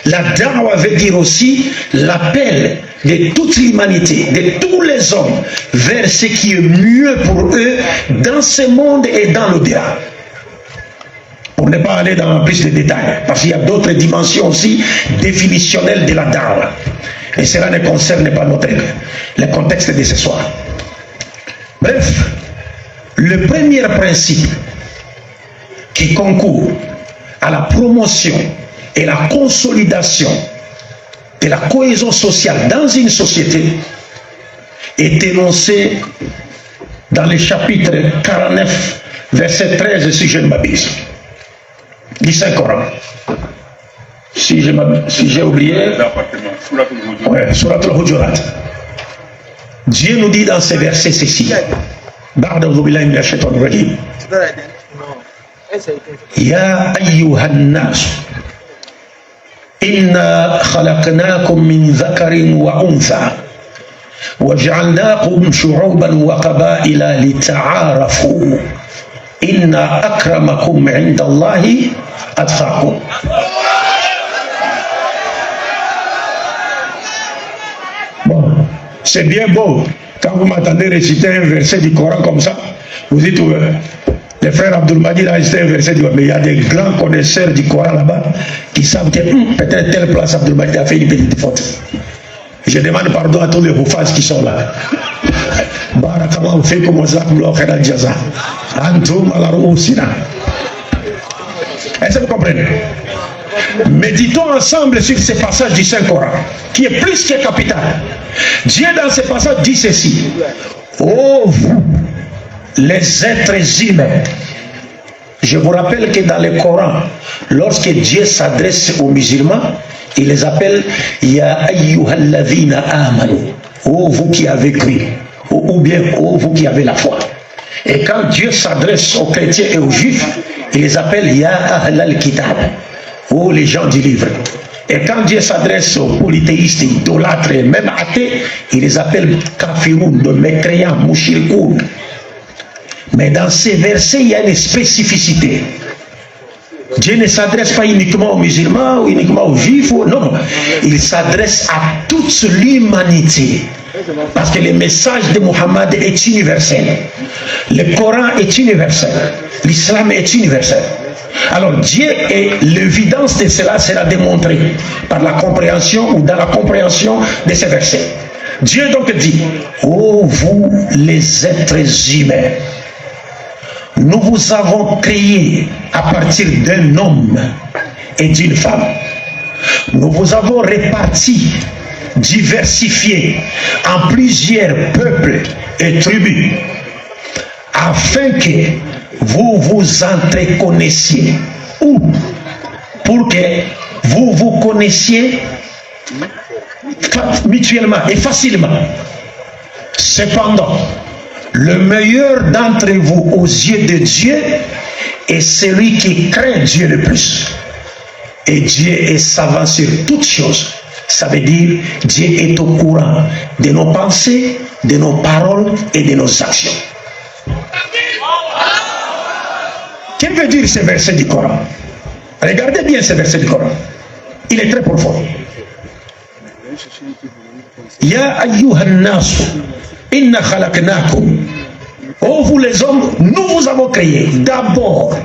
la da'wah veut dire aussi l'appel de toute l'humanité, de tous les hommes, vers ce qui est mieux pour eux dans ce monde et dans l'au-delà. Pour ne pas aller dans plus de détails, parce qu'il y a d'autres dimensions aussi définitionnelles de la da'wah. Et cela ne concerne pas le contexte de ce soir. Bref, le premier principe qui concourt à la promotion et la consolidation de la cohésion sociale dans une société est énoncé dans le chapitre 49, verset 13, si je ne m'abuse, du Saint-Coran. Si j'ai oublié, ouais, Surat al-Hujurat. Dieu nous dit dans ces versets ceci. Ya ayyuhan nas, inna khalaqnakum min dhakarin wa untha waj'alnakum shu'uban wa qabaila lita'arafu inna akramakum 'inda Allahi atqakum. Bon, c'est bien beau quand vous m'entendez réciter un verset du Coran comme ça, vous dites Le frère Abdoulmadi, là, c'était un verset, mais il y a des grands connaisseurs du Coran là-bas qui savent que peut-être telle place Abdoulmadi a fait une petite faute. Je demande pardon à tous les bouffages qui sont là. Barakallahu fikum wa jazakumullahu khairal jaza. Antum ala ru'usina. Est-ce que vous comprenez? Méditons ensemble sur ces passages du Saint-Coran, qui est plus que capital. Dieu dans ces passages dit ceci: ô vous, les êtres humains. Je vous rappelle que dans le Coran, lorsque Dieu s'adresse aux musulmans, il les appelle Ya ayyuhalladhina amanu, ô vous qui avez cru, ou bien ô vous qui avez la foi. Et quand Dieu s'adresse aux chrétiens et aux juifs, il les appelle Ya ahlal kitab, ô les gens du livre. Et quand Dieu s'adresse aux polythéistes, idolâtres et même athées, il les appelle kafiroun, de mécréants, mouchirkoun. Mais dans ces versets, il y a une spécificité. Dieu ne s'adresse pas uniquement aux musulmans ou uniquement aux juifs. Non, il s'adresse à toute l'humanité. Parce que le message de Mohammed est universel. Le Coran est universel. L'islam est universel. Alors Dieu, et l'évidence de cela sera démontrée par la compréhension ou dans la compréhension de ces versets. Dieu donc dit: ô vous les êtres humains, nous vous avons créé à partir d'un homme et d'une femme. Nous vous avons répartis, diversifiés en plusieurs peuples et tribus, afin que vous vous entreconnaissiez, ou pour que vous vous connaissiez mutuellement et facilement. Cependant, le meilleur d'entre vous aux yeux de Dieu est celui qui craint Dieu le plus. Et Dieu est savant sur toutes choses. Ça veut dire Dieu est au courant de nos pensées, de nos paroles et de nos actions. Qu'est-ce que veut dire ce verset du Coran? Regardez bien ce verset du Coran. Il est très profond. Ya ayyuhan nasu, inna khalaqnakum. Oh vous les hommes, nous vous avons créé. D'abord,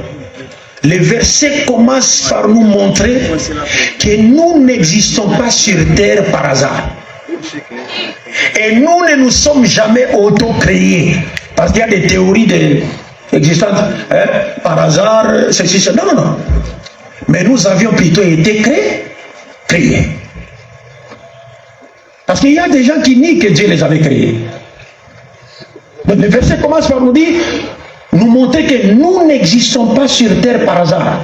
le verset commence par nous montrer que nous n'existons pas sur terre par hasard. Et nous ne nous sommes jamais auto-créés. Parce qu'il y a des théories d'existence par hasard, ceci, cela. Non, non, non. Mais nous avions plutôt été créés. Parce qu'il y a des gens qui nient que Dieu les avait créés. Donc le verset commence par nous dire, nous montrer que nous n'existons pas sur terre par hasard,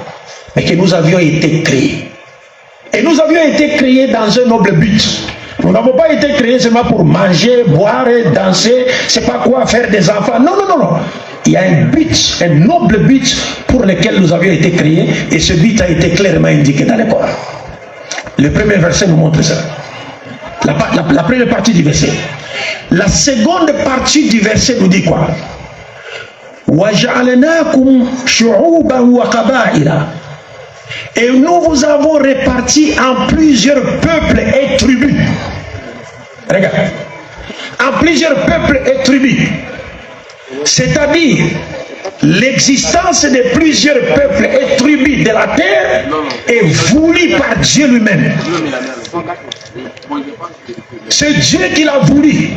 mais que nous avions été créés. Et nous avions été créés dans un noble but. Nous n'avons pas été créés seulement pour manger, boire, danser, c'est pas quoi, faire des enfants. Non, non, non, non. Il y a un but, un noble but pour lequel nous avions été créés, et ce but a été clairement indiqué dans le Coran. Le premier verset nous montre ça. La première partie du verset. La seconde partie du verset nous dit quoi? Et nous vous avons répartis en plusieurs peuples et tribus. Regarde. En plusieurs peuples et tribus. C'est-à-dire l'existence de plusieurs peuples et tribus de la terre est voulue par Dieu lui-même. C'est Dieu qui l'a voulu.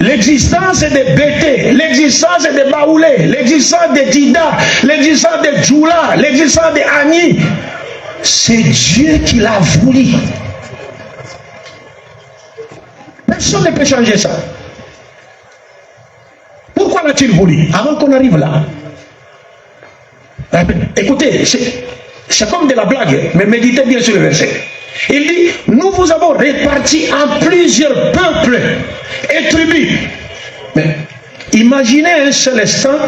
L'existence des Bété, l'existence des Baoulé, l'existence des Dida, l'existence des Djoula, l'existence des Ani, c'est Dieu qui l'a voulu. Personne ne peut changer ça. Pourquoi l'a-t-il voulu? Avant qu'on arrive là. Écoutez, c'est comme de la blague, mais méditez bien sur le verset. Il dit, nous vous avons répartis en plusieurs peuples et tribus. Mais imaginez un seul instant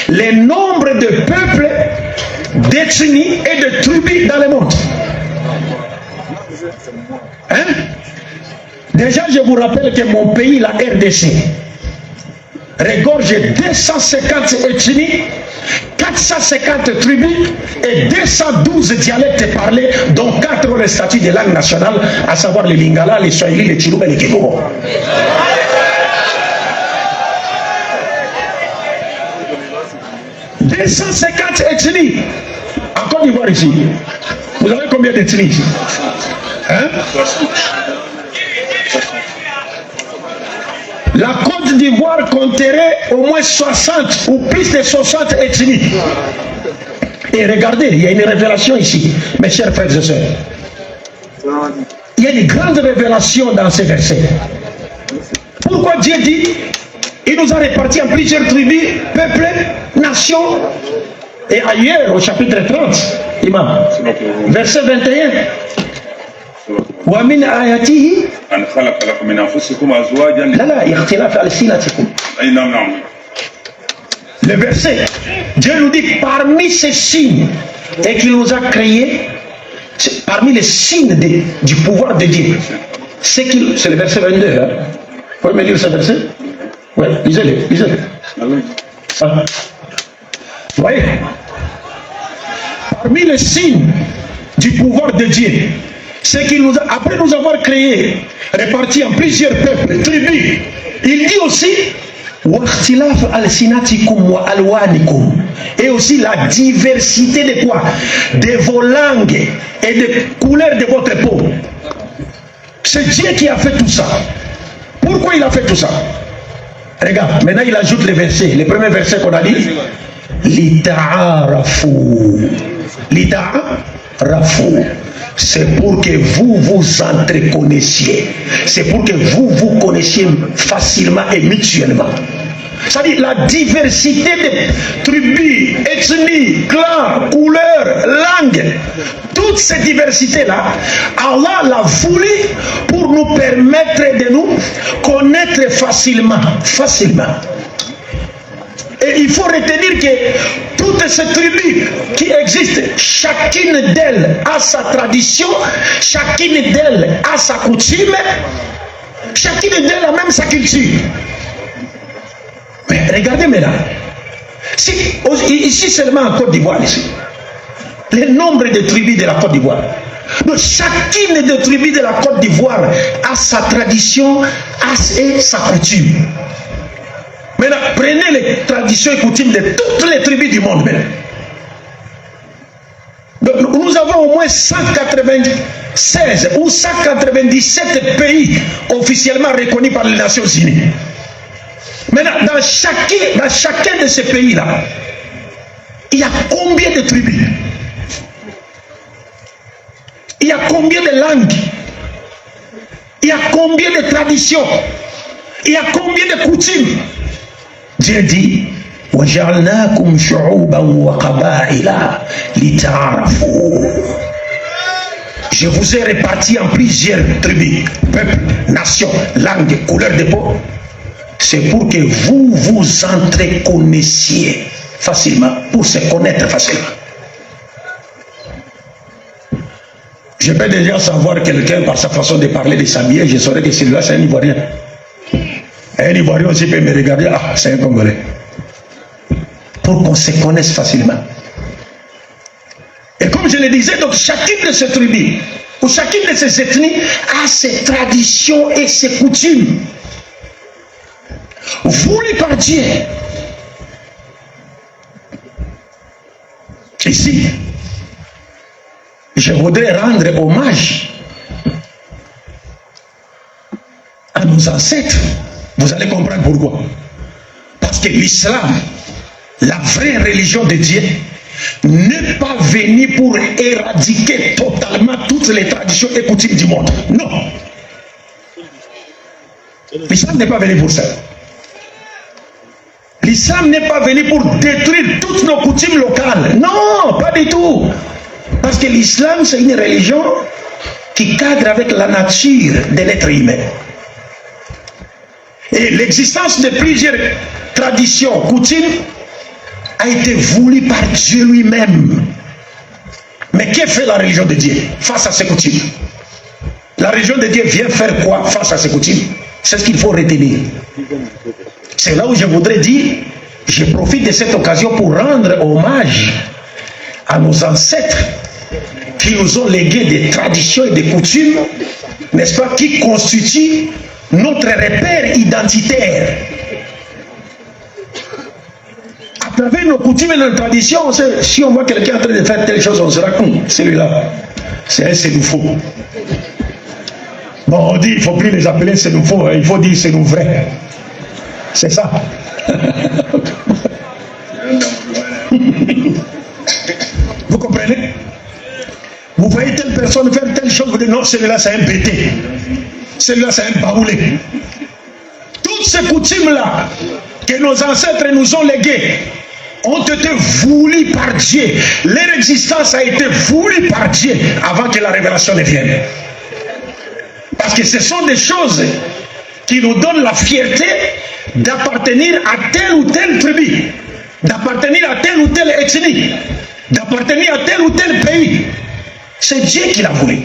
le nombre de peuples, d'ethnies et de tribus dans le monde. Hein? Déjà, je vous rappelle que mon pays, la RDC, regorge 250 ethnies, 450 tribus et 212 dialectes parlés, dont 4 ont le statut de langue nationale, à savoir les Lingala, les Swahili, les Chiluba et les Kikubo. 250 ethnies. En Côte d'Ivoire ici. Vous avez combien d'ethnies ici? Hein? La Côte d'Ivoire compterait au moins 60 ou plus de 60 ethnies. Et regardez, il y a une révélation ici, mes chers frères et sœurs. Il y a une grande révélation dans ces versets. Pourquoi Dieu dit, il nous a répartis en plusieurs tribus, peuples, nations, et ailleurs au chapitre 30, imam, verset 21. ومن آياته أن خلق لكم من أنفسكم أزواجا لا اختلاف ألسنتكم. أي نعم. Le verset, Dieu nous dit parmi ces signes et qu'il nous a créés, parmi les signes du pouvoir de Dieu, c'est le verset 22. Hein? Vous pouvez me lire ce verset? Oui, lisez-le, lisez-le. Ah. Vous voyez? Parmi les signes du pouvoir de Dieu, c'est qu'il nous a, après nous avoir créés, répartis en plusieurs peuples, tribus, il dit aussi et aussi la diversité de quoi? De vos langues et des couleurs de votre peau. C'est Dieu qui a fait tout ça. Pourquoi il a fait tout ça? Regarde, maintenant il ajoute les versets. Les premiers versets qu'on a dit. Lita'arafu. Lita'arafu. C'est pour que vous vous entreconnaissiez. C'est pour que vous vous connaissiez facilement et mutuellement. C'est-à-dire la diversité de tribus, ethnies, clans, couleurs, langues. Toute cette diversité-là, Allah l'a voulu pour nous permettre de nous connaître facilement. Facilement. Et il faut retenir que toutes ces tribus qui existent, chacune d'elles a sa tradition, chacune d'elles a sa coutume, chacune d'elles a même sa culture. Mais regardez maintenant, ici seulement en Côte d'Ivoire, ici, le nombre de tribus de la Côte d'Ivoire. Donc chacune des tribus de la Côte d'Ivoire a sa tradition et sa coutume. Maintenant, prenez les traditions et coutumes de toutes les tribus du monde. Donc, nous avons au moins 196 ou 197 pays officiellement reconnus par les Nations Unies. Maintenant, dans chacun de ces pays-là, il y a combien de tribus? Il y a combien de langues? Il y a combien de traditions? Il y a combien de coutumes? Dieu dit وَجَعَلْنَاكُمْ شُعُوبًا وَقَبَائِلَ لِتَعَارَفُوا. Je vous ai répartis en plusieurs tribus, peuples, nations, langues, couleurs de peau. C'est pour que vous vous entreconnaissiez facilement, pour se connaître facilement. Je peux déjà savoir quelqu'un par sa façon de parler, de s'habiller, je saurais que celui-là c'est un Ivoirien. Un Ivoirien aussi peut me regarder, ah, c'est un Congolais. Pour qu'on se connaisse facilement. Et comme je le disais, donc chacune de ces tribus, ou chacune de ces ethnies a ses traditions et ses coutumes. Voulues par Dieu. Ici, je voudrais rendre hommage à nos ancêtres. Vous allez comprendre pourquoi. Parce que l'islam, la vraie religion de Dieu, n'est pas venu pour éradiquer totalement toutes les traditions et coutumes du monde. Non. L'islam n'est pas venu pour ça. L'islam n'est pas venu pour détruire toutes nos coutumes locales. Non, pas du tout. Parce que l'islam, c'est une religion qui cadre avec la nature de l'être humain. Et l'existence de plusieurs traditions, coutumes, a été voulue par Dieu lui-même. Mais qu'est fait la religion de Dieu face à ces coutumes? La religion de Dieu vient faire quoi face à ces coutumes? C'est ce qu'il faut retenir. C'est là où je voudrais dire, je profite de cette occasion pour rendre hommage à nos ancêtres qui nous ont légué des traditions et des coutumes, n'est-ce pas, qui constituent notre repère identitaire. À travers nos coutumes et nos traditions, si on voit quelqu'un en train de faire telle chose, on sera celui-là, c'est un sénoufo. Bon, on dit, il ne faut plus les appeler sénoufo, il faut dire sénou vrai. C'est ça. Vous comprenez? Vous voyez telle personne faire telle chose, vous dites non, celui-là c'est un bêté. Celui-là c'est un baoulé. Toutes ces coutumes-là que nos ancêtres nous ont léguées ont été voulues par Dieu. Leur existence a été voulue par Dieu avant que la révélation ne vienne. Parce que ce sont des choses qui nous donnent la fierté d'appartenir à telle ou telle tribu, d'appartenir à telle ou telle ethnie, d'appartenir à tel ou tel pays. C'est Dieu qui l'a voulu.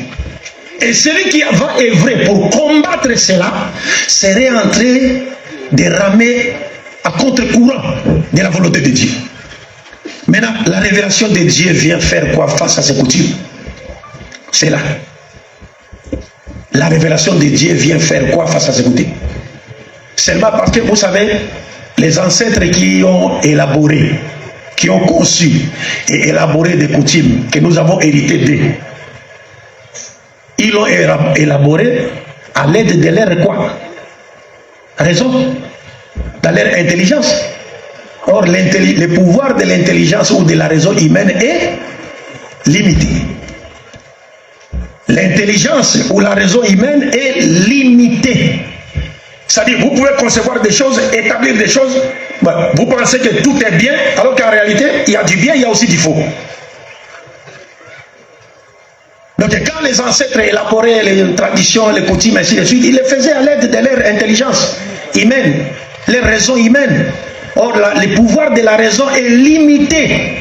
Et celui qui va œuvrer pour combattre cela serait en train de ramer à contre-courant de la volonté de Dieu. Maintenant, la révélation de Dieu vient faire quoi face à ces coutumes? C'est là. La révélation de Dieu vient faire quoi face à ces coutumes? Seulement parce que vous savez, les ancêtres qui ont élaboré, qui ont conçu et élaboré des coutumes que nous avons héritées d'eux, ils l'ont élaboré à l'aide de leur quoi? Raison, dans leur intelligence. Or, le pouvoir de l'intelligence ou de la raison humaine est limité. L'intelligence ou la raison humaine est limitée. C'est-à-dire, vous pouvez concevoir des choses, établir des choses, vous pensez que tout est bien, alors qu'en réalité, il y a du bien, il y a aussi du faux. Donc, quand les ancêtres élaboraient les traditions, les coutumes, ainsi de suite, ils les faisaient à l'aide de leur intelligence humaine, leur raison humaine. Or, le pouvoir de la raison est limité.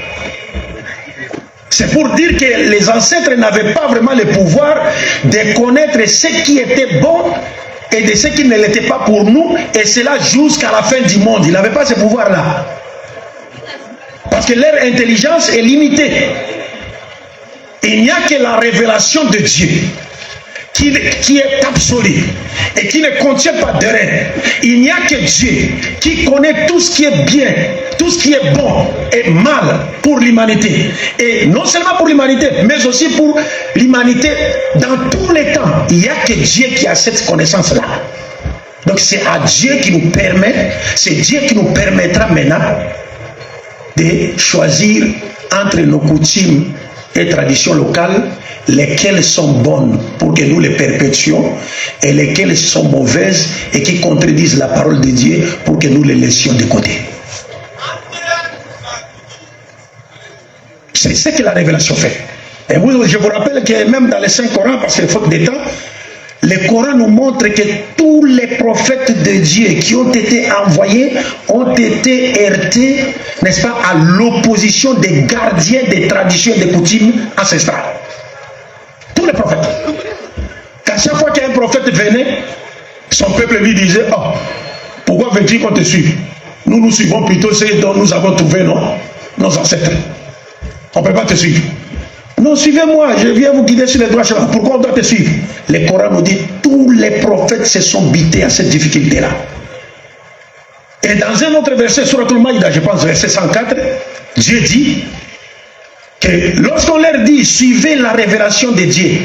C'est pour dire que les ancêtres n'avaient pas vraiment le pouvoir de connaître ce qui était bon et de ce qui ne l'était pas pour nous, et cela jusqu'à la fin du monde. Ils n'avaient pas ce pouvoir-là. Parce que leur intelligence est limitée. Il n'y a que la révélation de Dieu qui est absolue et qui ne contient pas d'erreur. Il n'y a que Dieu qui connaît tout ce qui est bien, tout ce qui est bon et mal pour l'humanité. Et non seulement pour l'humanité, mais aussi pour l'humanité dans tous les temps. Il n'y a que Dieu qui a cette connaissance-là. Donc c'est à Dieu qui nous permet, c'est Dieu qui nous permettra maintenant de choisir entre nos coutumes et traditions locales, lesquelles sont bonnes pour que nous les perpétuions et lesquelles sont mauvaises et qui contredisent la parole de Dieu pour que nous les laissions de côté. C'est ce que la révélation fait. Et je vous rappelle que même dans les Saint-Coran, parce que faute de temps, le Coran nous montre que tous les prophètes de Dieu qui ont été envoyés ont été heurtés, n'est-ce pas, à l'opposition des gardiens des traditions et des coutumes ancestrales. Tous les prophètes. Qu'à chaque fois qu'un prophète venait, son peuple lui disait: oh, pourquoi veux-tu qu'on te suive? Nous suivons plutôt ceux dont nous avons trouvé nos ancêtres. On ne peut pas te suivre. Non, suivez-moi, je viens vous guider sur les droits chemins. Pourquoi on doit te suivre? Le Coran nous dit tous les prophètes se sont butés à cette difficulté-là. Et dans un autre verset, Sourate Al-Maïda, je pense, verset 104, Dieu dit que lorsqu'on leur dit suivez la révélation de Dieu,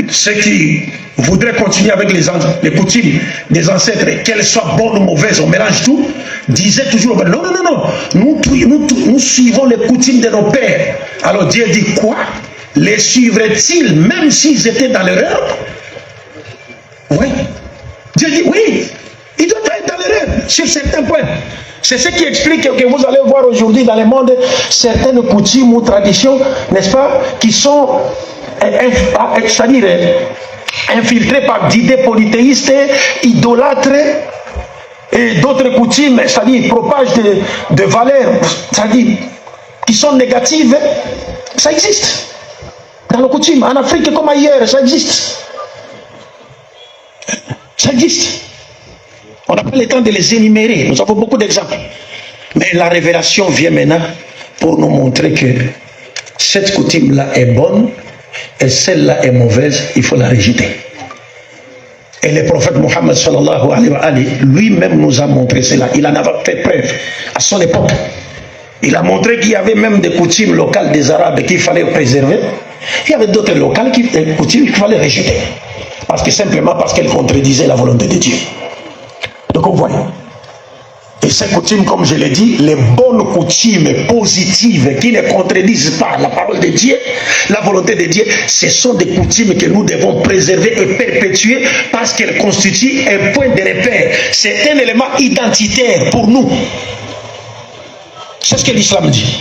ceux qui voudraient continuer avec les coutumes des ancêtres, qu'elles soient bonnes ou mauvaises, on mélange tout, disaient toujours non, nous suivons les coutumes de nos pères. Alors Dieu dit quoi? Les suivraient-ils même s'ils étaient dans l'erreur? Oui. Dieu dit oui, ils doivent être dans l'erreur sur certains points. C'est ce qui explique que vous allez voir aujourd'hui dans le monde certaines coutumes ou traditions, n'est-ce pas, qui sont c'est-à-dire infiltrées par d'idées polythéistes, idolâtres, et d'autres coutumes, c'est-à-dire propagent de valeurs, c'est-à-dire qui sont négatives. Ça existe dans nos coutumes, en Afrique comme ailleurs, ça existe. Ça existe. On n'a pas le temps de les énumérer, nous avons beaucoup d'exemples. Mais la révélation vient maintenant pour nous montrer que cette coutume-là est bonne et celle-là est mauvaise, il faut la rejeter. Et le prophète Mohammed sallallahu alayhi wa alayhi lui-même nous a montré cela. Il en avait fait preuve à son époque. Il a montré qu'il y avait même des coutumes locales des Arabes qu'il fallait préserver. Il y avait d'autres coutumes qu'il fallait rejeter. Simplement parce qu'elles contredisaient la volonté de Dieu. Donc vous voyez. Et ces coutumes, comme je l'ai dit, les bonnes coutumes positives qui ne contredisent pas la parole de Dieu, la volonté de Dieu, ce sont des coutumes que nous devons préserver et perpétuer parce qu'elles constituent un point de repère. C'est un élément identitaire pour nous. C'est ce que l'islam dit.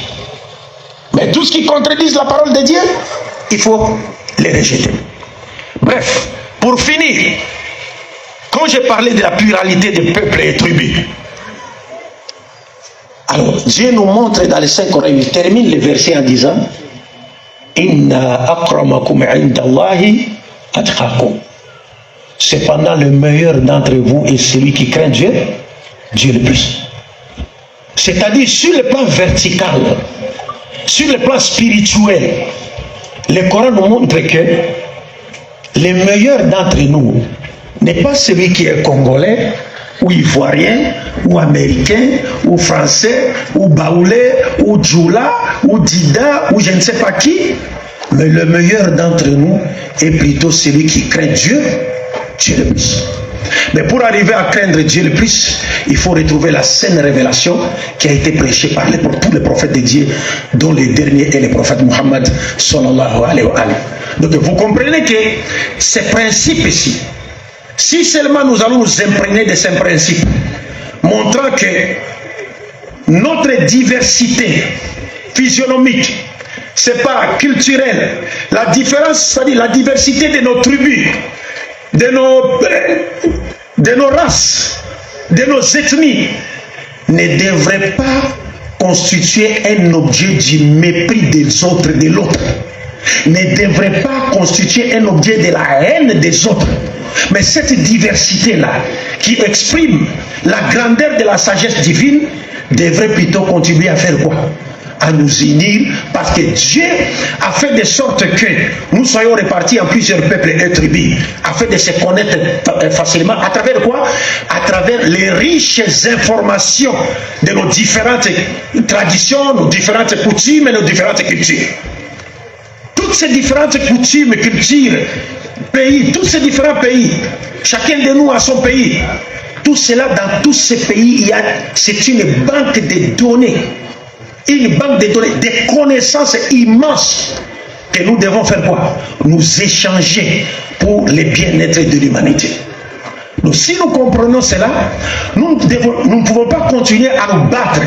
Mais tout ce qui contredit la parole de Dieu, il faut les rejeter. Bref, pour finir, quand j'ai parlé de la pluralité des peuples et tribus, alors Dieu nous montre dans les 5 Coran, il termine le verset en disant Inna akramakum indallahi atqakum. Cependant, le meilleur d'entre vous est celui qui craint Dieu, Dieu le plus. C'est-à-dire sur le plan vertical, sur le plan spirituel, le Coran nous montre que le meilleur d'entre nous n'est pas celui qui est congolais, ou ivoirien, ou américain, ou français, ou baoulé, ou djoula, ou dida, ou je ne sais pas qui, mais le meilleur d'entre nous est plutôt celui qui craint Dieu, Dieu le plus. Mais pour arriver à craindre Dieu le plus, il faut retrouver la saine révélation qui a été prêchée par tous les prophètes de Dieu, dont les derniers est le prophète Muhammad sallallahu alayhi wa sallam. Donc vous comprenez que ces principes ici, si seulement nous allons nous imprégner de ces principes, montrant que notre diversité physionomique, c'est pas culturel, la différence, c'est-à-dire la diversité de nos tribus, de nos races, de nos ethnies, ne devrait pas constituer un objet du mépris des autres, de l'autre. Ne devrait pas constituer un objet de la haine des autres. Mais cette diversité-là, qui exprime la grandeur de la sagesse divine, devrait plutôt contribuer à faire quoi? À nous unir, parce que Dieu a fait de sorte que nous soyons répartis en plusieurs peuples et tribus, afin de se connaître facilement. À travers quoi? À travers les riches informations de nos différentes traditions, nos différentes coutumes et nos différentes cultures. Toutes ces différentes coutumes, cultures, pays, tous ces différents pays, chacun de nous a son pays. Tout cela, dans tous ces pays, c'est une banque de données. Une banque de données, des connaissances immenses que nous devons faire quoi? Nous échanger pour le bien-être de l'humanité. Donc si nous comprenons cela, nous ne pouvons pas continuer à nous battre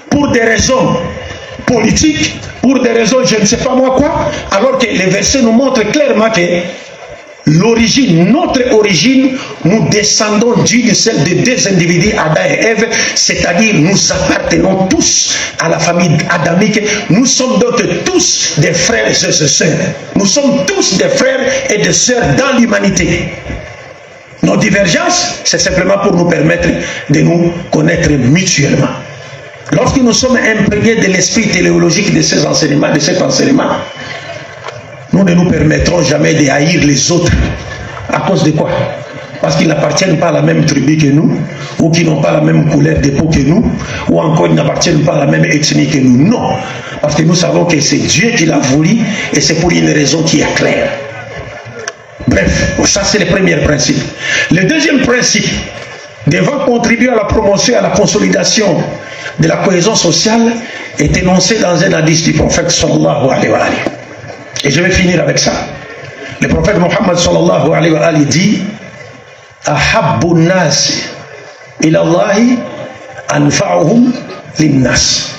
pour des raisons politiques, pour des raisons je ne sais pas moi quoi, alors que les versets nous montrent clairement que l'origine, notre origine, nous descendons d'une seule de deux individus, Adam et Ève, c'est-à-dire nous appartenons tous à la famille adamique. Nous sommes donc tous des frères et sœurs. Nous sommes tous des frères et des sœurs dans l'humanité. Nos divergences, c'est simplement pour nous permettre de nous connaître mutuellement. Lorsque nous sommes imprégnés de l'esprit téléologique de ces enseignements, de cet enseignement, nous ne nous permettrons jamais de haïr les autres. À cause de quoi? Parce qu'ils n'appartiennent pas à la même tribu que nous, ou qu'ils n'ont pas la même couleur de peau que nous, ou encore ils n'appartiennent pas à la même ethnie que nous. Non. Parce que nous savons que c'est Dieu qui l'a voulu, et c'est pour une raison qui est claire. Bref, ça c'est le premier principe. Le deuxième principe, devant contribuer à la promotion et à la consolidation de la cohésion sociale, est énoncé dans un hadith du prophète sallallahu alayhi wa sallam. Et je vais finir avec ça. Le prophète Muhammad sallallahu alayhi wa sallam dit Ahabbu nasi ila Allahi anfa'uhum linnas.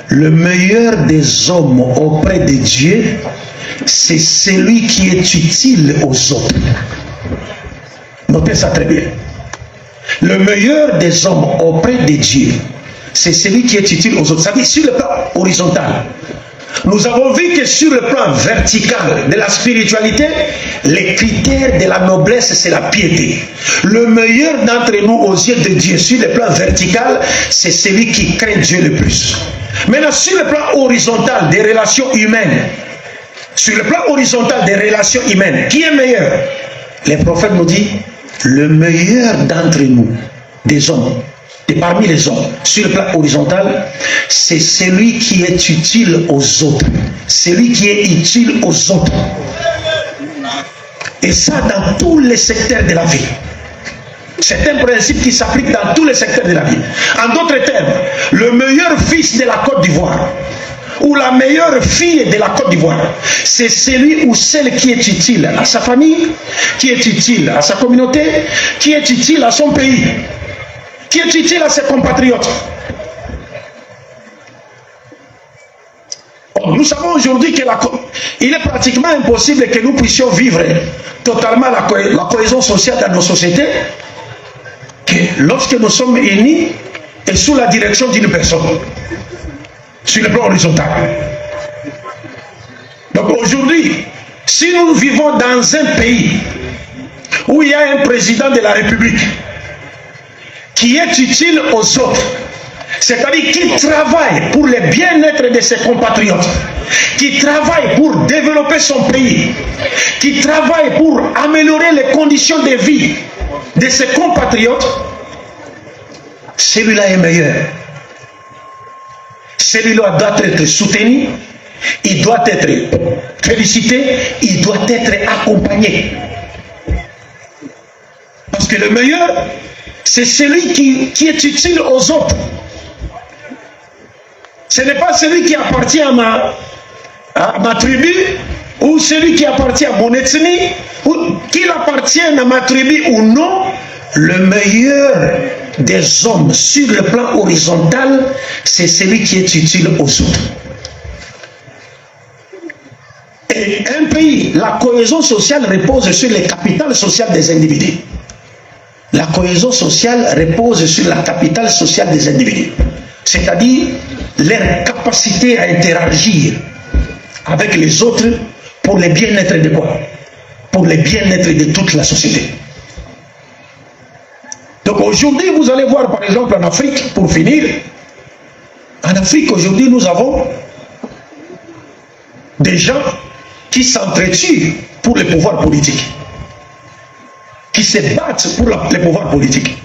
Le meilleur des hommes auprès de Dieu, c'est celui qui est utile aux autres. Notez ça très bien. Le meilleur des hommes auprès de Dieu, c'est celui qui est utile aux autres. Ça veut dire sur le plan horizontal. Nous avons vu que sur le plan vertical de la spiritualité, les critères de la noblesse, c'est la piété. Le meilleur d'entre nous aux yeux de Dieu sur le plan vertical, c'est celui qui craint Dieu le plus. Maintenant, sur le plan horizontal des relations humaines, sur le plan horizontal des relations humaines, qui est meilleur? Les prophètes nous disent, le meilleur d'entre nous, des hommes, et parmi les hommes, sur le plan horizontal, c'est celui qui est utile aux autres. Celui qui est utile aux autres. Et ça dans tous les secteurs de la vie. C'est un principe qui s'applique dans tous les secteurs de la vie. En d'autres termes, le meilleur fils de la Côte d'Ivoire ou la meilleure fille de la Côte d'Ivoire, c'est celui ou celle qui est utile à sa famille, qui est utile à sa communauté, qui est utile à son pays, qui est utile à ses compatriotes. Nous savons aujourd'hui qu'il est pratiquement impossible que nous puissions vivre totalement la cohésion sociale dans nos sociétés que lorsque nous sommes unis et sous la direction d'une personne, sur le plan horizontal. Donc aujourd'hui, si nous vivons dans un pays où il y a un président de la République qui est utile aux autres, c'est-à-dire qui travaille pour le bien-être de ses compatriotes, qui travaille pour développer son pays, qui travaille pour améliorer les conditions de vie de ses compatriotes, celui-là est meilleur. Celui-là doit être soutenu, il doit être félicité, il doit être accompagné. Parce que le meilleur, c'est celui qui est utile aux autres. Ce n'est pas celui qui appartient à ma tribu, ou celui qui appartient à mon ethnie, ou qu'il appartienne à ma tribu ou non. Le meilleur des hommes sur le plan horizontal, c'est celui qui est utile aux autres. Et un pays, la cohésion sociale repose sur le capital social des individus. La cohésion sociale repose sur la capital sociale des individus. C'est-à-dire leur capacité à interagir avec les autres pour le bien-être de quoi? Pour le bien-être de toute la société. Donc aujourd'hui, vous allez voir par exemple en Afrique, pour finir, en Afrique aujourd'hui nous avons des gens qui s'entretuent pour le pouvoir politique, qui se battent pour le pouvoir politique.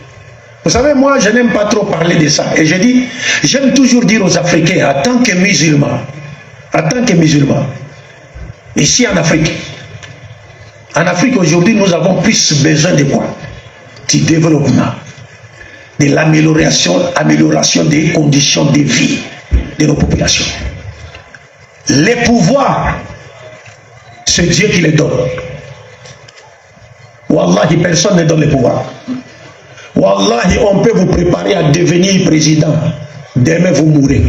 Vous savez, moi je n'aime pas trop parler de ça. Et je dis, j'aime toujours dire aux Africains, en tant que musulmans, ici en Afrique aujourd'hui nous avons plus besoin de quoi? Du développement, de l'amélioration des conditions de vie de nos populations. Les pouvoirs, c'est Dieu qui les donne. Wallahi, personne ne donne les pouvoirs. Wallahi, on peut vous préparer à devenir président. Demain, vous mourrez.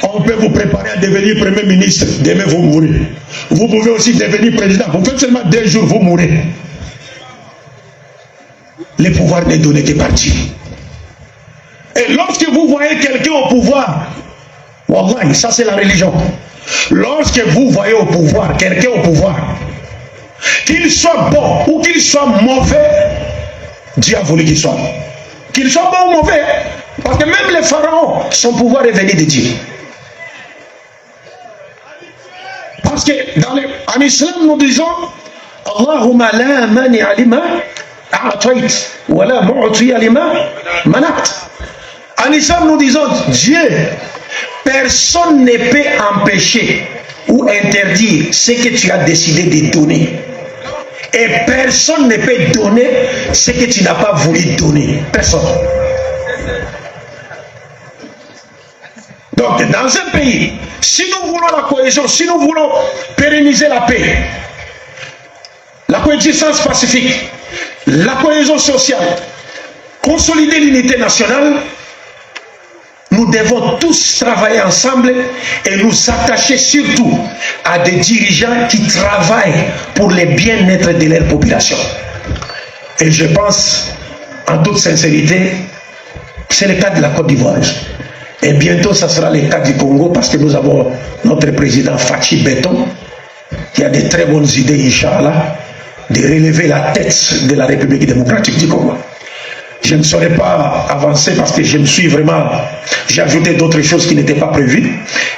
On peut vous préparer à devenir premier ministre. Demain, vous mourrez. Vous pouvez aussi devenir président. Vous faites seulement 2 jours, vous mourrez. Le pouvoir n'est donné que par Dieu. Et lorsque vous voyez quelqu'un au pouvoir, wallahi, ça c'est la religion. Lorsque vous voyez au pouvoir, quelqu'un au pouvoir, qu'il soit bon ou qu'il soit mauvais, Dieu a voulu qu'il soit. Qu'il soit bon ou mauvais, parce que même les pharaons, son pouvoir est venu de Dieu. Parce que en islam, nous disons Allahumma la mani alima a'tayt wa la mu'ti alima manat. En islam, nous disons Dieu, personne ne peut empêcher ou interdire ce que tu as décidé de donner. Et personne ne peut donner ce que tu n'as pas voulu donner. Personne. Donc, dans un pays, si nous voulons la cohésion, si nous voulons pérenniser la paix, la coexistence pacifique, la cohésion sociale, consolider l'unité nationale, nous devons tous travailler ensemble et nous attacher surtout à des dirigeants qui travaillent pour le bien-être de leur population. Et je pense, en toute sincérité, c'est le cas de la Côte d'Ivoire. Et bientôt, ça sera le cas du Congo parce que nous avons notre président Fachi Beton qui a de très bonnes idées, Inch'Allah, de relever la tête de la République démocratique du Congo. Je ne saurais pas avancer parce que j'ai ajouté d'autres choses qui n'étaient pas prévues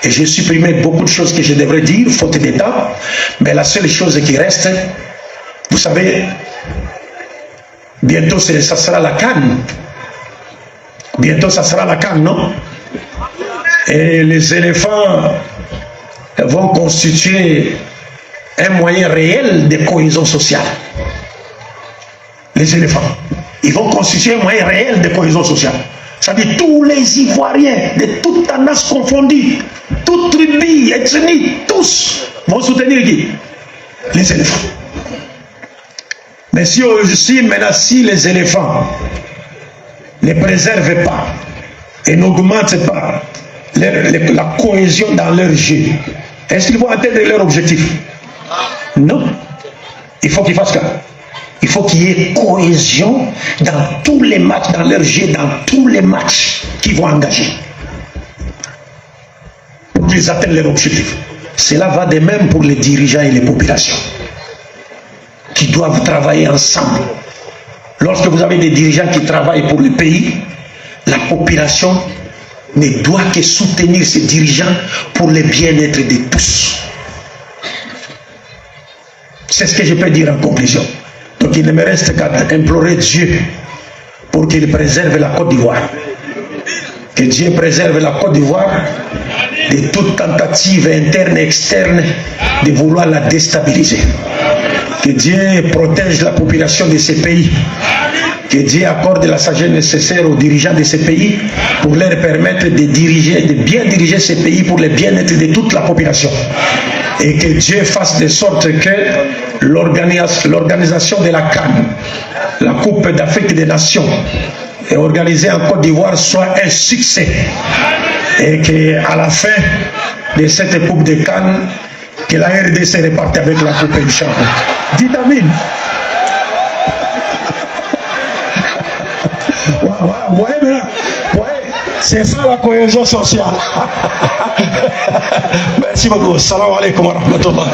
et j'ai supprimé beaucoup de choses que je devrais dire, faute d'état. Mais la seule chose qui reste, vous savez, bientôt ça sera la CAN Bientôt, ça sera la canne, non? Et les éléphants vont constituer un moyen réel de cohésion sociale. Les éléphants, ils vont constituer un moyen réel de cohésion sociale. C'est-à-dire tous les Ivoiriens, de toute tendance confondue, toute tribu, ethnie, tous vont soutenir qui? Les éléphants. Mais si maintenant, si les éléphants ne préservent pas et n'augmentent pas la cohésion dans leur jeu, est-ce qu'ils vont atteindre leur objectif? Non. Il faut qu'ils fassent ça. Il faut qu'il y ait cohésion dans tous les matchs, dans leur jeu, dans tous les matchs qu'ils vont engager. Pour qu'ils atteignent leur objectif. Cela va de même pour les dirigeants et les populations qui doivent travailler ensemble. Lorsque vous avez des dirigeants qui travaillent pour le pays, la population ne doit que soutenir ces dirigeants pour le bien-être de tous. C'est ce que je peux dire en conclusion. Donc il ne me reste qu'à implorer Dieu pour qu'il préserve la Côte d'Ivoire. Que Dieu préserve la Côte d'Ivoire de toute tentative interne et externe de vouloir la déstabiliser. Que Dieu protège la population de ces pays. Que Dieu accorde la sagesse nécessaire aux dirigeants de ces pays pour leur permettre de diriger, de bien diriger ces pays pour le bien-être de toute la population. Et que Dieu fasse de sorte que l'organisation de la CAN, la Coupe d'Afrique des Nations, organisée en Côte d'Ivoire, soit un succès. Et qu'à la fin de cette Coupe de CAN, que la RDC reparte avec la Coupe Inch'Allah. Dites Amin. C'est ça la cohésion sociale. Merci beaucoup. Salam alaikum wa rahmatullah.